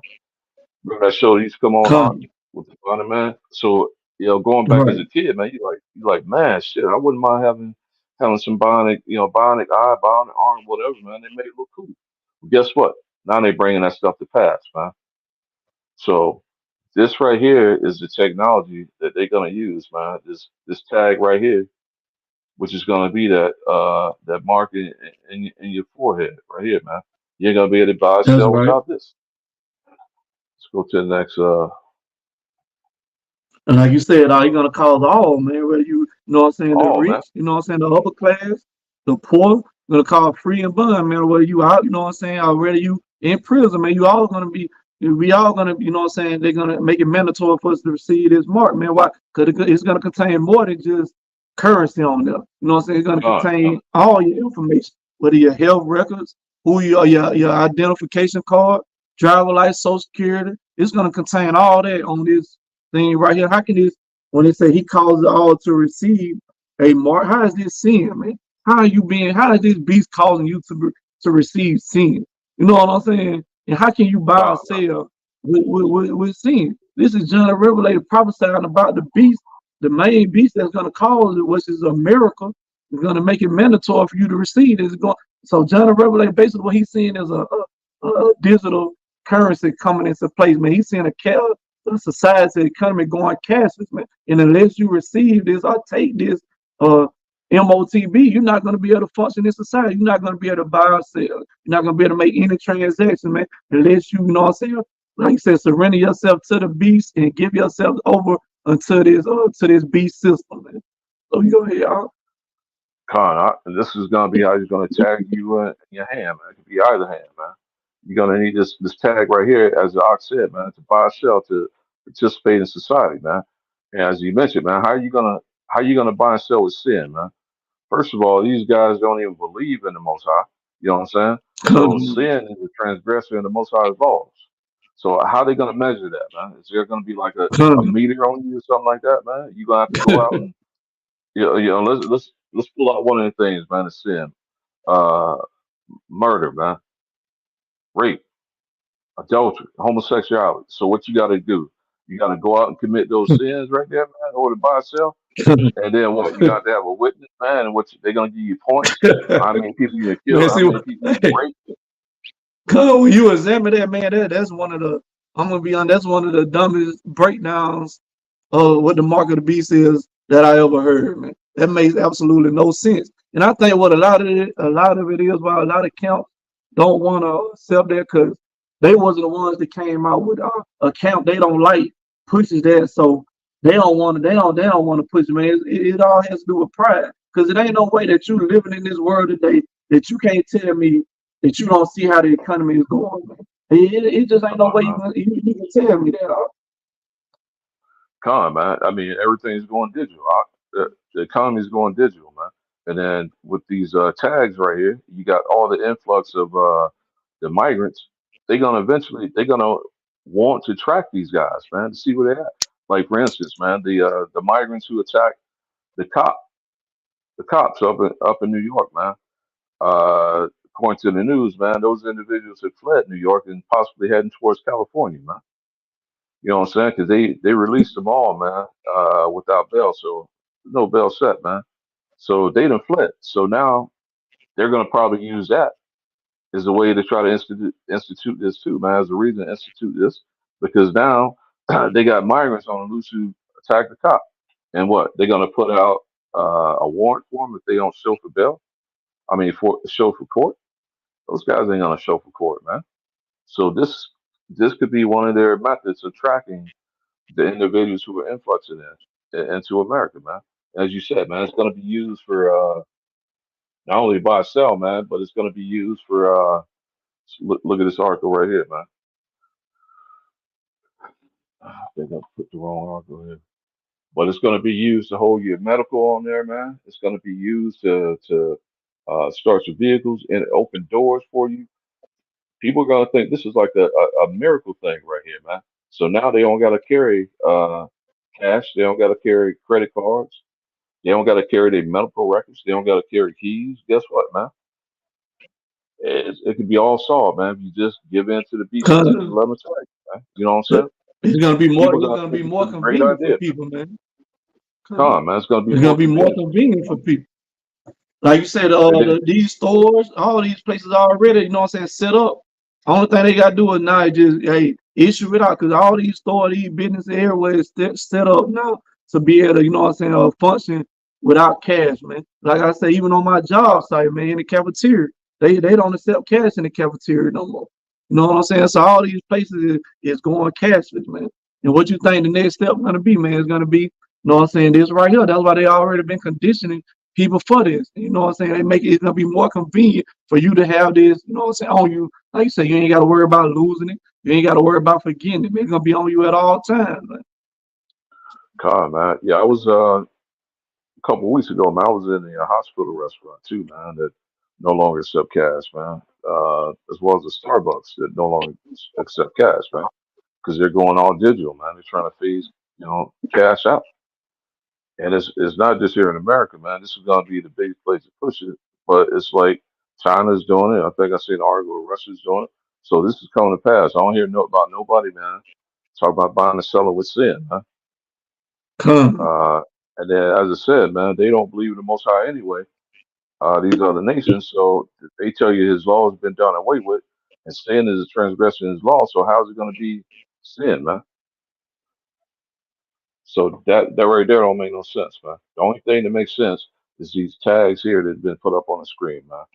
Remember that show that used to come on con. with the Bionic Man? So going back as Right. a kid, man, you like, man, shit, I wouldn't mind having some bionic eye, bionic arm, whatever, man. They made it look cool. Well, guess what? Now they bringing that stuff to pass, man. So this right here is the technology that they're gonna use, man. This tag right here, which is going to be that mark in your forehead right here, man. You're going to be able to buy or That's sell right. without this. Let's go to the next. And like you said, you're gonna cause all, man, whether you know what I'm saying, the Oh, man. rich, you know what I'm saying, the upper class, the poor, gonna call free and bond, man, whether you out, you know what I'm saying, or whether you in prison, man, you all gonna be we all gonna, you know what I'm saying, they're gonna make it mandatory for us to receive this mark, man. Why? Because it's gonna contain more than just currency on there. You know what I'm saying? It's gonna Con, contain all your information, whether your health records, who you are, your identification card, driver license, social security. It's gonna contain all that on this thing right here. How can this, when they say he calls it all to receive a mark, how is this sin, man? How is this beast causing you to receive sin? You know what I'm saying? And how can you buy or con, sell with sin? This is John the Revelator prophesying about the beast, the main beast that's going to cause it, which is a miracle. It's going to make it mandatory for you to receive it. So John the Revelator, basically what he's seeing is a digital currency coming into place, man. He's seeing a society economy going cashless, man. And unless you receive this or take this MOTB, you're not going to be able to function in society. You're not going to be able to buy or sell. You're not going to be able to make any transaction, man, unless you know what I'm saying. Like you said, surrender yourself to the beast and give yourself over unto this beast system, man. So you go ahead, y'all. con. This is going to be how he's going to tag you in your hand, man. It could be either hand, man. You're going to need this tag right here, as the Ox said, man, to buy or sell, to participate in society, man. And as you mentioned, man, how you gonna buy and sell with sin, man? First of all, these guys don't even believe in the Most High. You know what I'm saying? So Come, sin is a transgressor in the Most High's laws. So how they gonna measure that, man? Is there gonna be like a Con. meter on you or something like that, man? You gonna have to go out and let's pull out one of the things, man. It's sin, uh, murder, man, rape, adultery, homosexuality. So what you got to do? You got to go out and commit those sins right there, man, or by yourself. And then what? You got to have a witness, man. And they're gonna give you points. How many people you Man, kill? How see, many people you rape? Cause when you examine that, man, that's one of the, I'm gonna be on, that's one of the dumbest breakdowns of what the mark of the beast is that I ever heard, man. That makes absolutely no sense. And I think what a lot of it is why a lot of camps don't want to accept that because they wasn't the ones that came out with a camp they don't like pushes that, so they don't want to push it, man. It all has to do with pride because it ain't no way that you living in this world today that you can't tell me that you don't see how the economy is going, man. It just ain't Come no on, way man. you can tell me that. Come on, man. I mean, everything's going digital. The economy's going digital, man. And then with these tags right here, you got all the influx of the migrants. They're gonna want to track these guys, man, to see where they're at. Like for instance, man, the migrants who attacked the cop, the cops up in New York, man. According to the news, man, those individuals had fled New York and possibly heading towards California, man. You know what I'm saying? Because they released them all, man, without bail. So no bail set, man. So they done fled. So now they're gonna probably use that as a way to try to institute this too, man. As a reason to institute this because now they got migrants on the loose who attacked the cop, and what they're gonna put out a warrant for them if they don't show for bail. I mean, for show for court. Those guys ain't gonna show for court, man. So this could be one of their methods of tracking the individuals who are influxing into America, man. As you said, man, it's going to be used for not only buy sell, man, but it's going to be used for look at this article right here, man. I think I put the wrong article here, but it's going to be used to hold your medical on there, man. It's going to be used to start your vehicles and open doors for you. People are going to think this is like a miracle thing right here, man. So now they don't got to carry cash. They don't got to carry credit cards. They don't got to carry their medical records. They don't got to carry keys. Guess what, man? It could be all solved, man. If you just give in to the beast and Cause let them attack you, man. You know what I'm saying? People it's gonna gonna be think this more is a great convenient for idea. people, man. Come Cause on, man. It's gonna be it's gonna more be more convenient. convenient for people. Like you said, And then, these stores, all these places already, you know what I'm saying, set up. Only thing they gotta do is now is just hey, issue it out because all these stores, these businesses everywhere is set up now to be able to, you know what I'm saying, function without cash, man. Like I say, even on my job site, man, in the cafeteria, they don't accept cash in the cafeteria no more. You know what I'm saying? So all these places is going cashless, man. And what you think the next step gonna be, man, is gonna be, you know what I'm saying, this right here. That's why they already been conditioning people for this. You know what I'm saying? They make it's gonna be more convenient for you to have this, you know what I'm saying, on you. Like you say, you ain't gotta worry about losing it. You ain't gotta worry about forgetting it. Man. It's gonna be on you at all times, man. come on, man. Yeah, I was a couple of weeks ago, man. I was in a hospital restaurant too, man. That no longer accept cash, man. As well as the Starbucks that no longer accept cash, man. Because they're going all digital, man. They're trying to phase, cash out. And it's not just here in America, man. This is gonna be the biggest place to push it. But it's like China's doing it. I think I seen an article Russia's doing it. So this is coming to pass. I don't hear about nobody, man. Talk about buying and selling with sin, man. Come, Uh, and then, as I said, man, they don't believe in the Most High anyway. These other nations, so they tell you His law has been done away with, and sin is a transgression of His law. So how's it going to be sin, man? So that right there don't make no sense, man. The only thing that makes sense is these tags here that've been put up on the screen, man.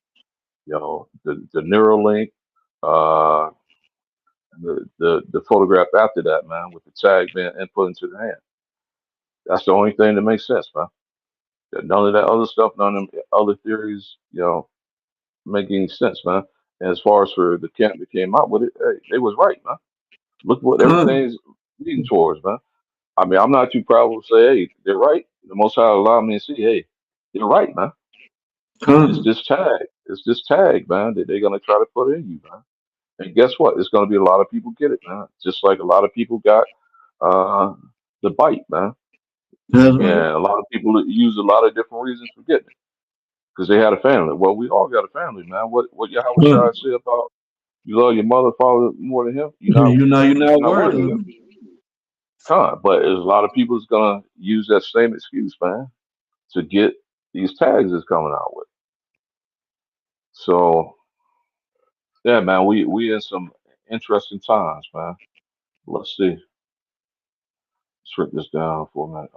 The Neuralink, uh, the photograph after that, man, with the tag being input into the hand. That's the only thing that makes sense, man. None of that other stuff, none of them other theories, make any sense, man. And as far as for the camp that came out with it, hey, they was right, man. Look what come, everything's leading towards, man. I mean, I'm not too proud to say, hey, they're right. The Most High allowed me to see, hey, they're right, man. It's come. this tag. It's this tag, man, that they're gonna try to put in you, man. And guess what? It's going to be a lot of people get it, man. Just like a lot of people got uh, the bite, man. That's And right. a lot of people use a lot of different reasons for getting it because they had a family. Well, we all got a family, man. What Yahweh Right. Shai say about you love your mother, father more than him? You're not You're not worthy worthy of of him. them. But there's a lot of people that's gonna use that same excuse, man, to get these tags that's coming out with. So yeah, man, we in some interesting times, man. Let's see. Let's break this down for a minute.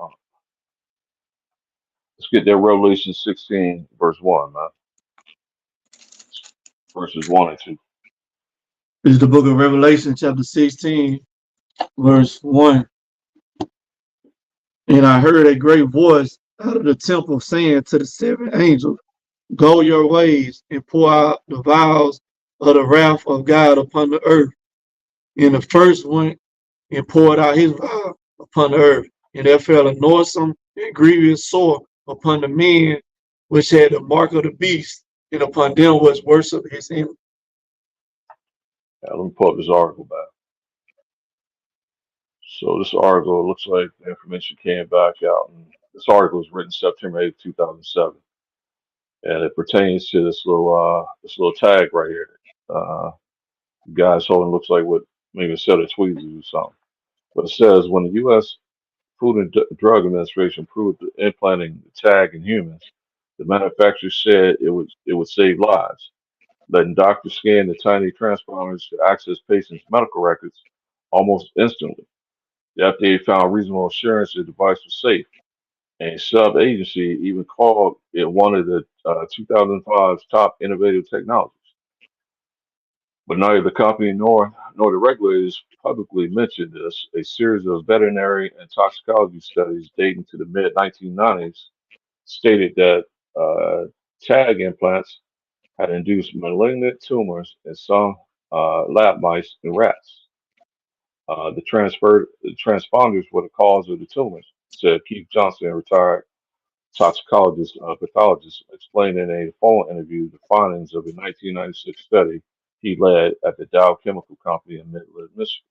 Let's get there. Revelation 16, verse 1, man. Verses 1 and 2. This is the book of Revelation, chapter 16, verse 1. And I heard a great voice out of the temple saying to the seven angels, go your ways and pour out the vials of the wrath of God upon the earth. And the first went and poured out his vial upon the earth. And there fell a noisome and grievous sore upon the men which had the mark of the beast, and upon them was worship his image. Yeah, let me pull up this article back. So this article looks like the information came back out, and this article was written September 8th, 2007, and it pertains to this little tag right here. Uh, the guy's holding looks like what maybe a set of tweezers or something. But it says when the U.S. Food and Drug Administration approved implanting the tag in humans, the manufacturer said it would save lives, letting doctors scan the tiny transponders to access patients' medical records almost instantly. The FDA found reasonable assurance the device was safe. A sub-agency even called it one of the 2005's top innovative technologies. But neither the company nor the regulators publicly mentioned this. A series of veterinary and toxicology studies dating to the mid 1990s stated that uh, tag implants had induced malignant tumors in some lab mice and rats. The transponders were the cause of the tumors, said Keith Johnson, a retired toxicologist, pathologist, explained in a phone interview the findings of a 1996 study he led at the Dow Chemical Company in Midland, Michigan.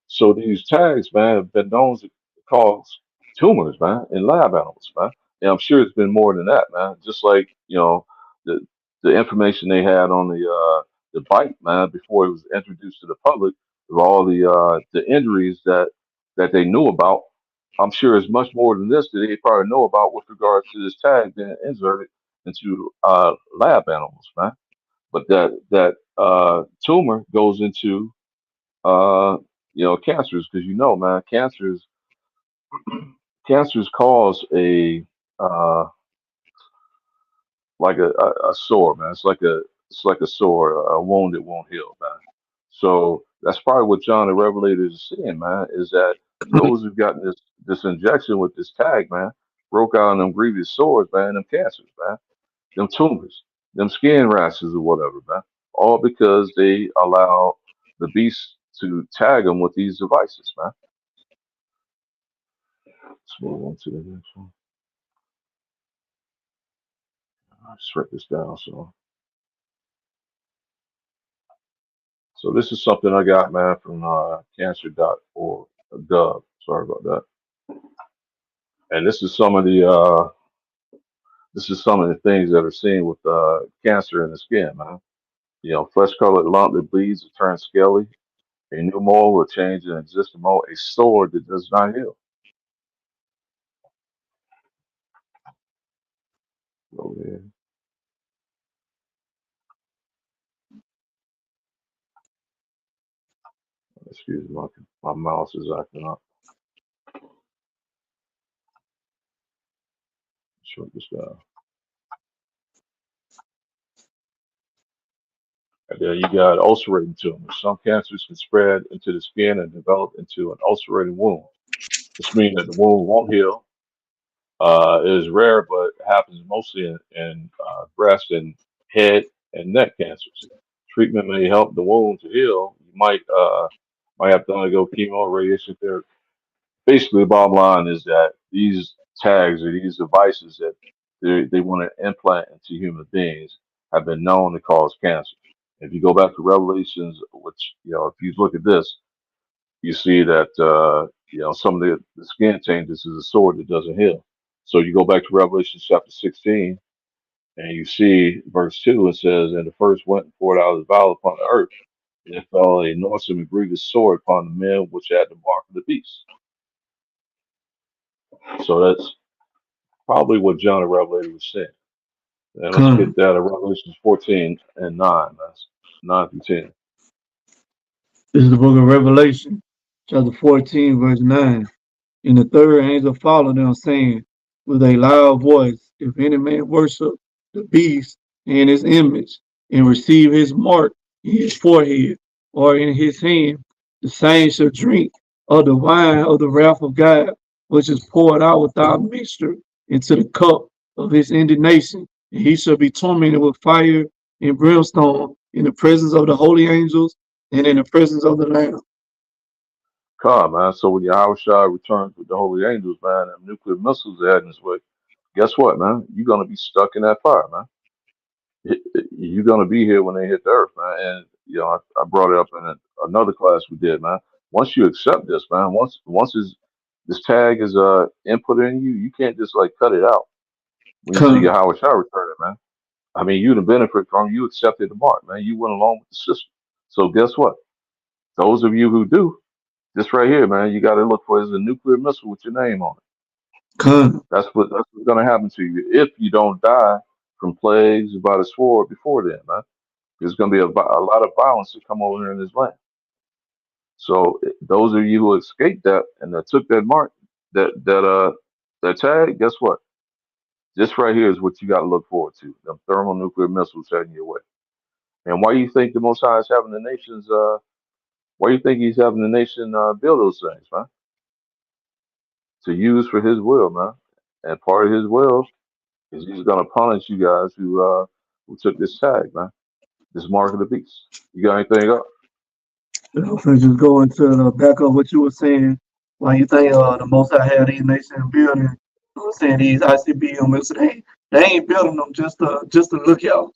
So these tags, man, have been known to cause tumors, man, in lab animals, man. And I'm sure it's been more than that, man. Just like the the information they had on the bite, man, before it was introduced to the public, of all the injuries that they knew about. I'm sure it's much more than this that they probably know about with regards to this tag being inserted into lab animals, man. But that tumor goes into uh, cancers because man, cancers cause a uh, like a sore, man. It's like a sore, a wound that won't heal, man. So that's probably what John the Revelator is seeing, man, is that those who've gotten this injection with this tag, man, broke out in them grievous sores, man, them cancers, man, them tumors, them skin rashes or whatever, man. All because they allow the beast to tag them with these devices, man. Let's move on to the next one. I'll just write this down. So this is something I got, man, from cancer.org, gov. Sorry about that. And this is some of the things that are seen with cancer in the skin, man. Flesh-colored lump that bleeds to turn scaly. A new mole will change an existing mole. A sore that does not heal. Oh, yeah. Excuse me, my mouse is acting up. Shut this down. And then you got ulcerating tumors. Some cancers can spread into the skin and develop into an ulcerating wound. This means that the wound won't heal. It is rare, but happens mostly in breast and head and neck cancers. Treatment may help the wound to heal. You might have to undergo chemo or radiation therapy. Basically, the bottom line is that these tags or these devices that they want to implant into human beings have been known to cause cancer. If you go back to Revelations, which if you look at this, you see that some of the skin changes is a sword that doesn't heal. So you go back to Revelation chapter 16, and you see verse 2, it says, "And the first went and poured out his vial upon the earth, and it fell a noisome and grievous sword upon the men which had the mark of the beast." So that's probably what John the Revelator was saying. And let's Come. get that at Revelation 14 and 9. That's 9 through 10. This is the book of Revelation, chapter 14, verse 9. And the third angel followed them, saying with a loud voice, if any man worship the beast and his image, and receive his mark in his forehead or in his hand, the same shall drink of the wine of the wrath of God, which is poured out without mixture into the cup of his indignation. And he shall be tormented with fire and brimstone in the presence of the holy angels and in the presence of the Lamb. Come, man. So when Yahushua returns with the holy angels, man, and nuclear missiles are heading his way, guess what, man? You're going to be stuck in that fire, man. You're going to be here when they hit the earth, man. And, I brought it up in another class we did, man. Once you accept this, man, once this tag is input in you, you can't just like cut it out when you see Come, Yahushua returning, man. I mean, you the benefit from you accepted the mark, man. You went along with the system. So guess what? Those of you who do, this right here, man, you got to look for is a nuclear missile with your name on it. come, That's what's going to happen to you if you don't die from plagues by the sword before then, man. There's going to be a lot of violence to come over here in this land. So those of you who escaped that and that took that mark, that tag, guess what? This right here is what you got to look forward to. Them thermonuclear missiles heading your way. And why you think the Most High is having the nations? Why you think he's having the nation build those things, man? To use for his will, man. And part of his will is he's gonna punish you guys who took this tag, man. This mark of the beast. You got anything up? if I just go into the back of what you were saying, why you think the Most High had these nations building, you know saying, these ICBMs, they ain't building them just to look out.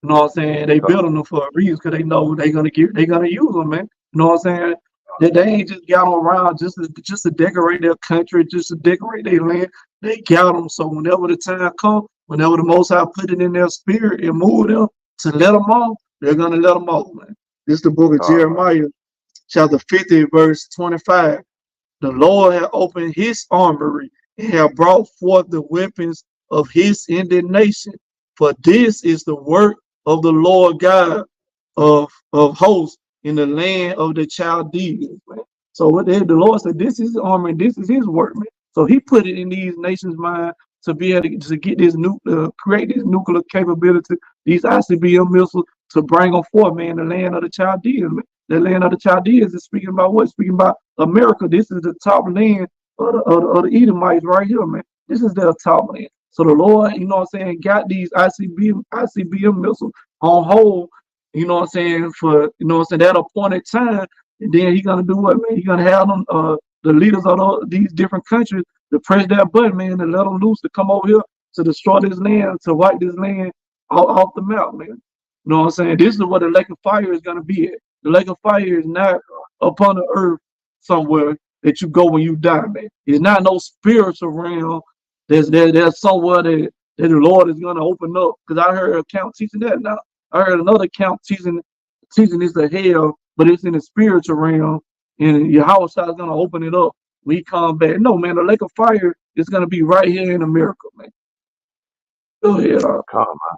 You know what I'm saying? They Okay. building them for a reason because they know they're gonna use them, man. You know what I'm saying? They ain't just got them around just to decorate their country, just to decorate their land. They got them so whenever the time comes, whenever the Most High put it in their spirit and move them to let them off, they're gonna let them off, man. This is the book of Uh, Jeremiah, chapter 50, verse 25. The Lord hath opened his armory and hath brought forth the weapons of his indignation. For this is the work of the Lord God of hosts in the land of the Chaldeans. Man. So what the Lord said, this is his armor and this is his work, man. So he put it in these nations' mind to be able to get this create this nuclear capability, these ICBM missiles to bring them forth, man, the land of the Chaldeans, man. The land of the Chaldeans is speaking about what? Speaking about America. This is the top land of the Edomites right here, man. This is their top land. So the Lord, you know what I'm saying, got these ICBM missiles on hold, you know what I'm saying, for, you know what I'm saying, that appointed time. And then he gonna do what, man? He gonna have them the leaders of these different countries to press that button, man, and let them loose to come over here to destroy this land, to wipe this land off the map, man. You know what I'm saying? This is what the lake of fire is gonna be at. The lake of fire is not upon the earth somewhere that you go when you die, man. It's not no spiritual realm. There's somewhere that the Lord is gonna open up. Because I heard a count teaching that now. I heard another count teaching this the hell, but it's in the spiritual realm, and Yahweh is gonna open it up. We come back. No, man, the lake of fire is gonna be right here in America, man. Go ahead. come, man.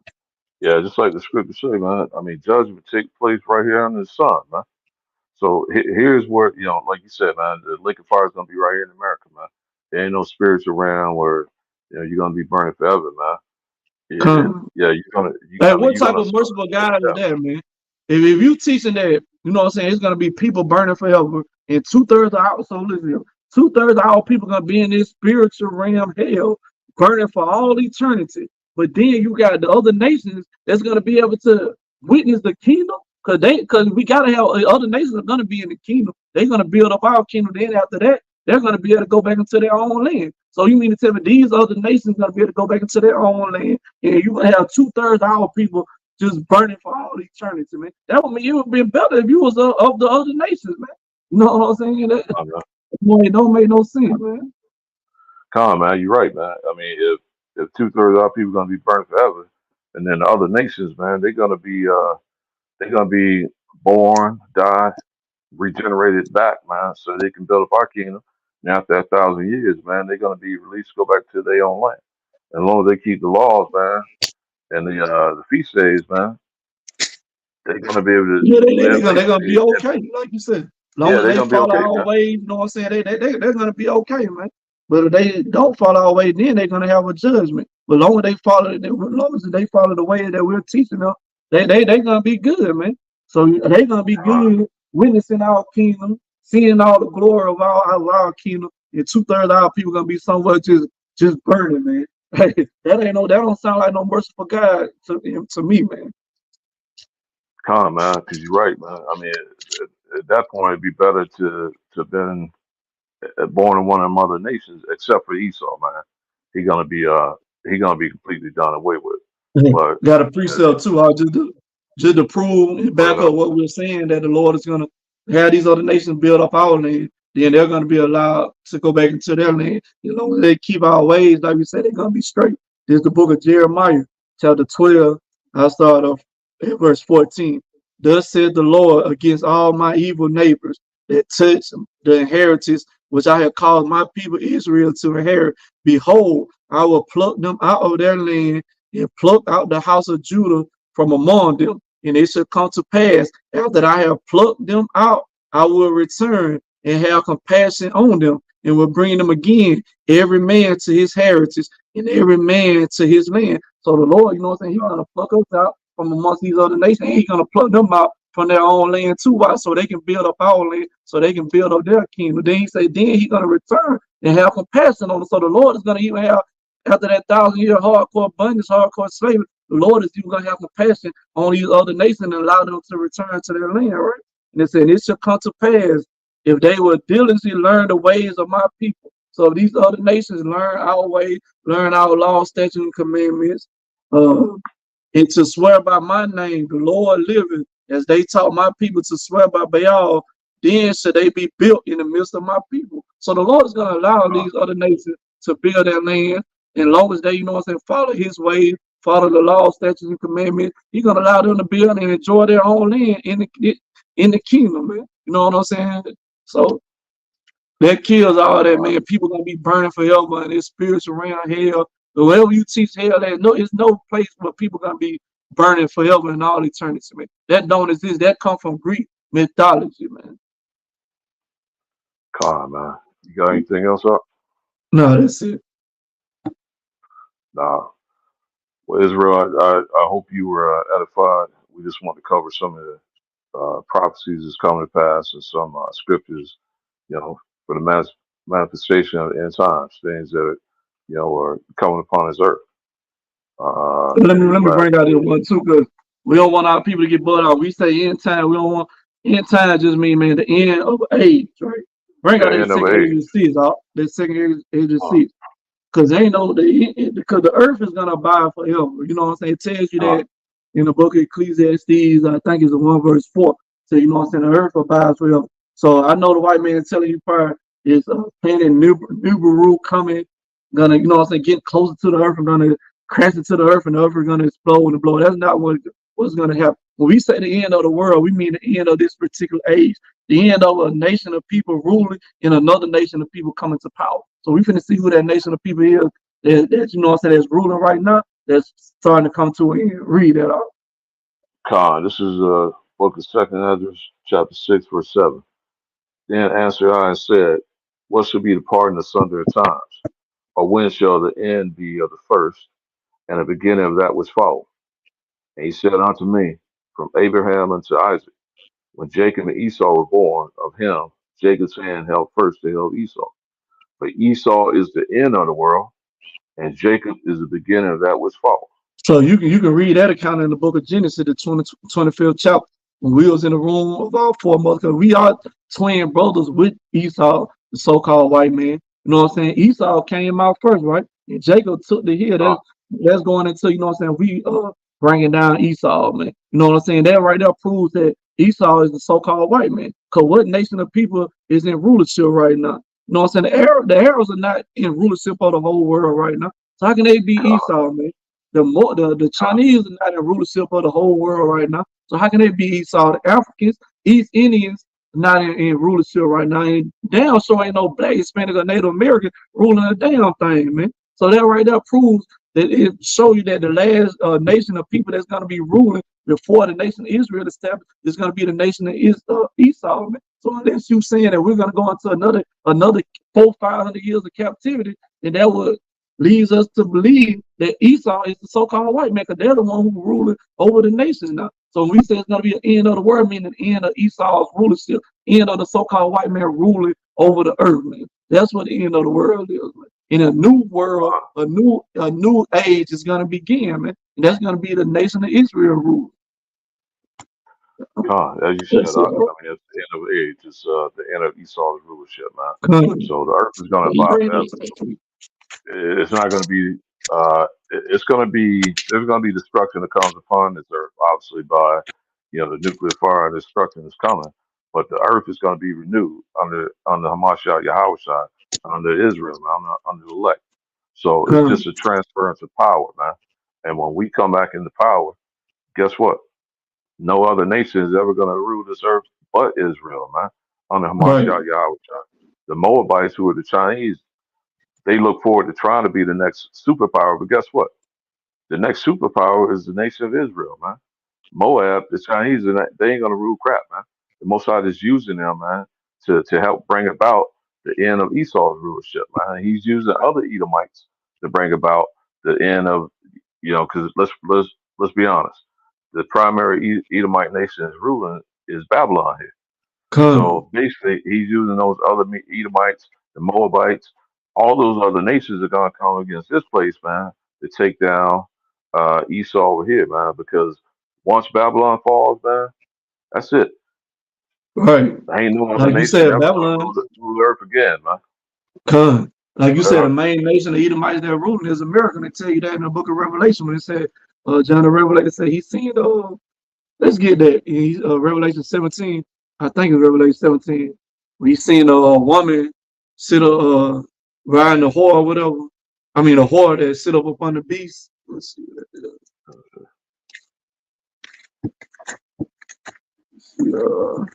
Yeah, just like the scripture say, man. I mean, judgment take place right here under the sun, man. So here's where like you said, man, the lake of fire is gonna be right here in America, man. There ain't no spiritual realm where you're gonna be burning forever, man. And Come. yeah, you're gonna you're Hey, gonna what you're type gonna of suffer merciful the God is death. that, man? If you teaching that, you know what I'm saying, it's gonna be people burning forever, and 2/3 of our so listen, 2/3 of our people gonna be in this spiritual realm hell, burning for all eternity. But then you got the other nations that's gonna be able to witness the kingdom, because we gotta have other nations are gonna be in the kingdom. They're gonna build up our kingdom. Then after that, they're gonna be able to go back into their own land. So you mean to tell me these other nations gonna be able to go back into their own land, and you gonna have 2/3 of our people just burning for all eternity, man. That would mean it would have been better if you was of the other nations, man. You know what I'm saying? That don't make no sense, man. Come on, man, you're right, man. I mean, if 2/3 of our people gonna be burned forever, and then the other nations, man, they're gonna be born, die, regenerated back, man, so they can build up our kingdom. And after 1,000 years, man, they're gonna be released to go back to their own land. As long as they keep the laws, man, and the feast days, man, they're gonna be able to Yeah, live they're gonna be peacefully. And okay, like you said. As long yeah, as they're they gonna be follow okay, our man. ways, you know what I'm saying? They're gonna be okay, man. But if they don't follow our way, then they're gonna have a judgment. But as long as they follow the way that we're teaching them, they gonna be good, man. So they gonna be Uh, good, witnessing our kingdom, seeing all the glory of our kingdom, and 2/3 of our people gonna be somewhere just burning, man. That don't sound like no merciful God to me, man. Come on, man, because you're right, man. I mean, at that point, it'd be better to been born in one of the other nations, except for Esau, man. He gonna be he gonna be completely done away with. But Got a uh, precept too, just to prove and but back up what we're saying that the Lord is gonna have these other nations build up our land, then they're gonna be allowed to go back into their land. You know, they keep our ways, like we said, they're gonna be straight. This is the book of Jeremiah, chapter 12. I start off at verse 14. Thus said the Lord against all my evil neighbors that touch the inheritance which I have caused my people Israel to inherit. Behold, I will pluck them out of their land and pluck out the house of Judah from among them. And it shall come to pass, after I have plucked them out, I will return and have compassion on them, and will bring them again, every man to his heritage, and every man to his land. So the Lord, you know what I'm saying, he's going to pluck us out from amongst these other nations, and he's going to pluck them out from their own land too. Why? So they can build up our land, so they can build up their kingdom. Then he said, then he's going to return and have compassion on them. So the Lord is going to even have, after that 1,000-year hardcore bondage, hardcore slavery, the Lord is even going to have compassion on these other nations and allow them to return to their land, right? And it said, it shall come to pass if they will diligently learn the ways of my people. So if these other nations learn our ways, learn our law, statutes, and commandments, and to swear by my name, the Lord liveth, as they taught my people to swear by Baal, then should they be built in the midst of my people. So the Lord is going to allow these other nations to build their land. And long as they, you know what I'm saying, follow his ways, follow the law, statutes, and commandments, he's going to allow them to build and enjoy their own land in the kingdom, man. You know what I'm saying? So that kills all that, man. People going to be burning forever in this spiritual realm, hell. Wherever you teach hell, it's no place where people going to be burning forever in all eternity, man. That don't exist. That come from Greek mythology, man. come on, man. You got anything else up? No, that's it. Nah. Well, Israel, I hope you were edified. We just want to cover some of the prophecies that's coming to pass and some scriptures, for the manifestation of the end times, things that, are coming upon this earth. Let In me these let me last bring out this days. one too, because we don't want our people to get butt out. We say end time. We don't want end time just mean, man, the end of age, right? Bring out Yeah, that end of second age age. of six, that second age of Uh, six. Because they know because the earth is gonna abide forever. You know what I'm saying? It tells you uh, that in the book of Ecclesiastes, I think it's 1 verse 4. So you know what I'm saying, the earth abides forever. So I know the white man telling you part is planning Nibiru coming, gonna, you know what I'm saying, getting closer to the earth and gonna crash into the earth and the earth is gonna explode and blow. That's not what's gonna happen. When we say the end of the world, we mean the end of this particular age, the end of a nation of people ruling and another nation of people coming to power. So we finna see who that nation of people is that you know what I'm saying, that's ruling right now, that's starting to come to an end. Read that out. This is book of Second Ezra, chapter 6, verse 7. Then answered I and said, what shall be the pardon asunder of times? Or when shall the end be of the first, and the beginning of that which followed? And he said unto me, from Abraham unto Isaac, when Jacob and Esau were born, of him Jacob's hand held first to help Esau. But Esau is the end of the world, and Jacob is the beginning of that which followed. So you can read that account in the book of Genesis, the 25th chapter. When we was in the room of our foremothers, because we are twin brothers with Esau, the so-called white man. You know what I'm saying? Esau came out first, right? And Jacob took the hill. Uh, That's going into, you know what I'm saying, bringing down Esau, man. You know what I'm saying? That right there proves that Esau is the so-called white man. Because what nation of people is in rulership right now? You know what I'm saying? The Arabs are not in rulership of the whole world right now. So how can they be Con, Esau, man? The con, Chinese are not in rulership of the whole world right now. So how can they be Esau? The Africans, East Indians, not in rulership right now. And damn sure ain't no black, Hispanic, or Native American ruling a damn thing, man. So that right there proves that it show you that the last nation of people that's going to be ruling before the nation of Israel established is going to be the nation of Esau. Man. So unless you saying that we're going to go into another 400-500 years of captivity, then that would leads us to believe that Esau is the so-called white man, because they're the one who ruling over the nation now. So when we say it's going to be the end of the world, meaning the end of Esau's rulership, end of the so-called white man ruling over the earth, man. That's what the end of the world is, man. In a new world, a new age is going to begin, man. And that's going to be the nation of Israel rule. as you said, That's it, bro. I mean, it's the end of age. It's the end of Esau's rulership, man. Come So the earth is going to bypass it. It's not going to be. It's going to be. There's going to be destruction that comes upon this earth, obviously by, the nuclear fire and destruction is coming. But the earth is going to be renewed under Hamashiach Yahweh, under Israel, under the elect. So it's come, just a transference of power, man. And when we come back into power, guess what? No other nation is ever going to rule this earth but Israel, man, under right. Hamashiach Yahweh. The Moabites, who are the Chinese, they look forward to trying to be the next superpower. But guess what? The next superpower is the nation of Israel, man. Moab, the Chinese, they ain't gonna rule crap, man. The Most High is using them, man, to help bring about the end of Esau's rulership, man. He's using other Edomites to bring about the end of, because let's be honest, the primary Edomite nation is ruling is Babylon here. Come, So basically, he's using those other Edomites, the Moabites, all those other nations are going to come against this place, man, to take down Esau over here, man. Because once Babylon falls, man, that's it. right. Ain't no other Like you nation said, ever going to Babylon, rule the earth again, man. come. Like you said, Uh, the main nation of Edomites that are ruling is America. They tell you that in the book of Revelation when it said, John the Revelator said he's seen let's get that in Revelation 17. I think it's Revelation 17. When he's seen a woman sit riding a whore or whatever. I mean a whore that sit up upon the beast. Let's see. Uh,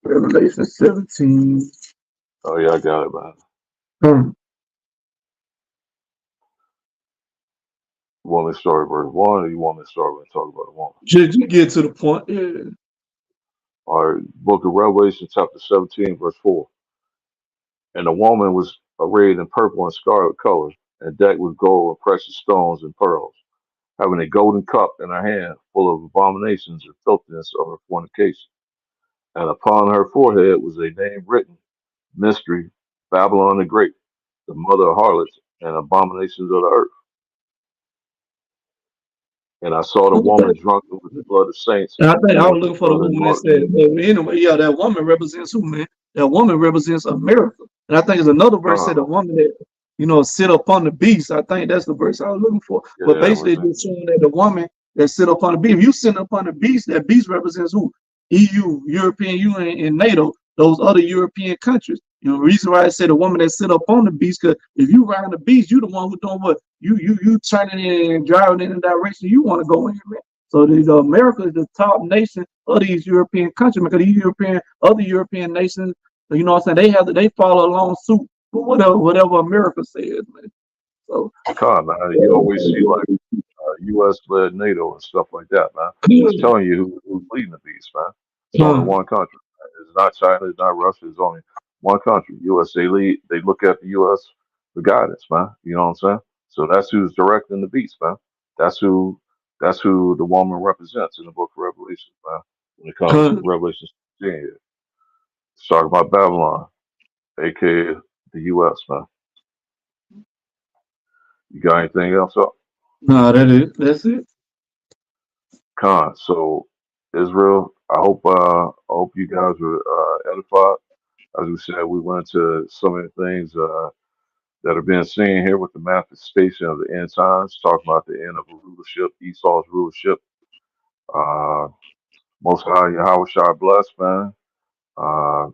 Revelation 17. oh yeah, I got it, man. Hmm. You want me to start verse 1, or you want me to start when I talk about the woman? Just get to the point. Yeah. All right, Book of Revelation, chapter 17, verse 4. And the woman was arrayed in purple and scarlet color, and decked with gold and precious stones and pearls, having a golden cup in her hand, full of abominations and filthiness of her fornication. And upon her forehead was a name written, Mystery, Babylon the Great, the mother of harlots and abominations of the earth. And I saw the woman Okay. drunken with the blood of saints And I think I and was with the looking for the blood of woman that martyrs. said, anyway, yeah, that woman represents who, man? That woman represents America. And I think there's another verse Uh, said the woman that, sit upon the beast. I think that's the verse I was looking for. But yeah, basically, was it? it's showing that the woman that sit upon the beast, if you sit upon the beast, that beast represents who? EU, European Union, and NATO, those other European countries. The reason why I said the woman that sit up on the beast, because if you ride the beast, you the one who doing what? You turning in and driving in the direction you want to go in, man. So America is the top nation of these European countries, because these other European nations, what I'm saying, they follow along suit for whatever America says, man. So Man. You always see like U.S. led NATO and stuff like that, man. It's telling you who's leading the beast, man. It's only one country. Man. It's not China. It's not Russia. It's only one country. U.S. They lead. They look at the U.S. for guidance, man. You know what I'm saying? So that's who's directing the beast, man. That's who. That's who the woman represents in the Book of Revelation, man. When it comes to Revelation 16, it's talking about Babylon, aka the U.S., man. You got anything else up? no, that's it. So Israel, I hope you guys were edified. As we said, we went into so many things that are being seen here with the manifestation of the end times, talking about the end of a rulership, Esau's rulership. Uh, Most High Yahweh Shai bless, man. Uh,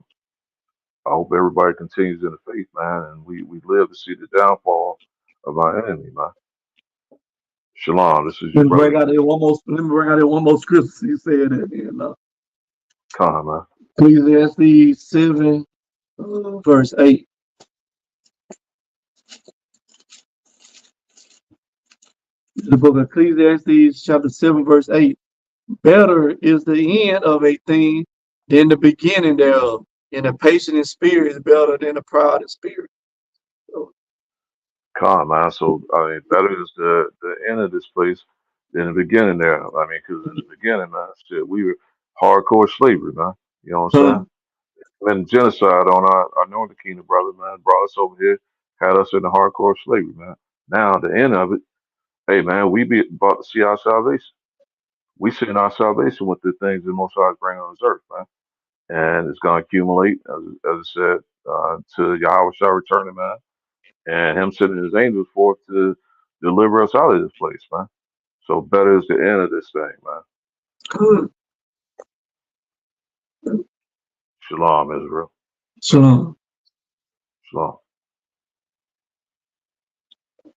I hope everybody continues in the faith, man, and we live to see the downfall of our enemy, man. Shalom, this is your Let me brother. bring out there one more. Let me bring out there one more scripture. You said that in Khan, man. Ecclesiastes 7, verse 8. The book of Ecclesiastes, chapter 7, verse 8. Better is the end of a thing than the beginning thereof, and a patient in spirit is better than a proud in spirit. So, Khan, man. So I mean, better is the end of this place than the beginning there. I mean, because in the beginning, man, shit, we were hardcore slavery, man. You know what I'm saying? Been genocide on our Northern Kingdom brother, man. Brought us over here, had us in the hardcore slavery, man. Now the end of it, hey, man, we be about to see our salvation. We seeing our salvation with the things that Most High is bringing on this earth, man. And it's going to accumulate, as I said, to Yahweh Shah returning, man, and Him sending His angels forth to deliver us out of this place, man. So better is the end of this thing, man. Shalom, Israel. Shalom. Shalom.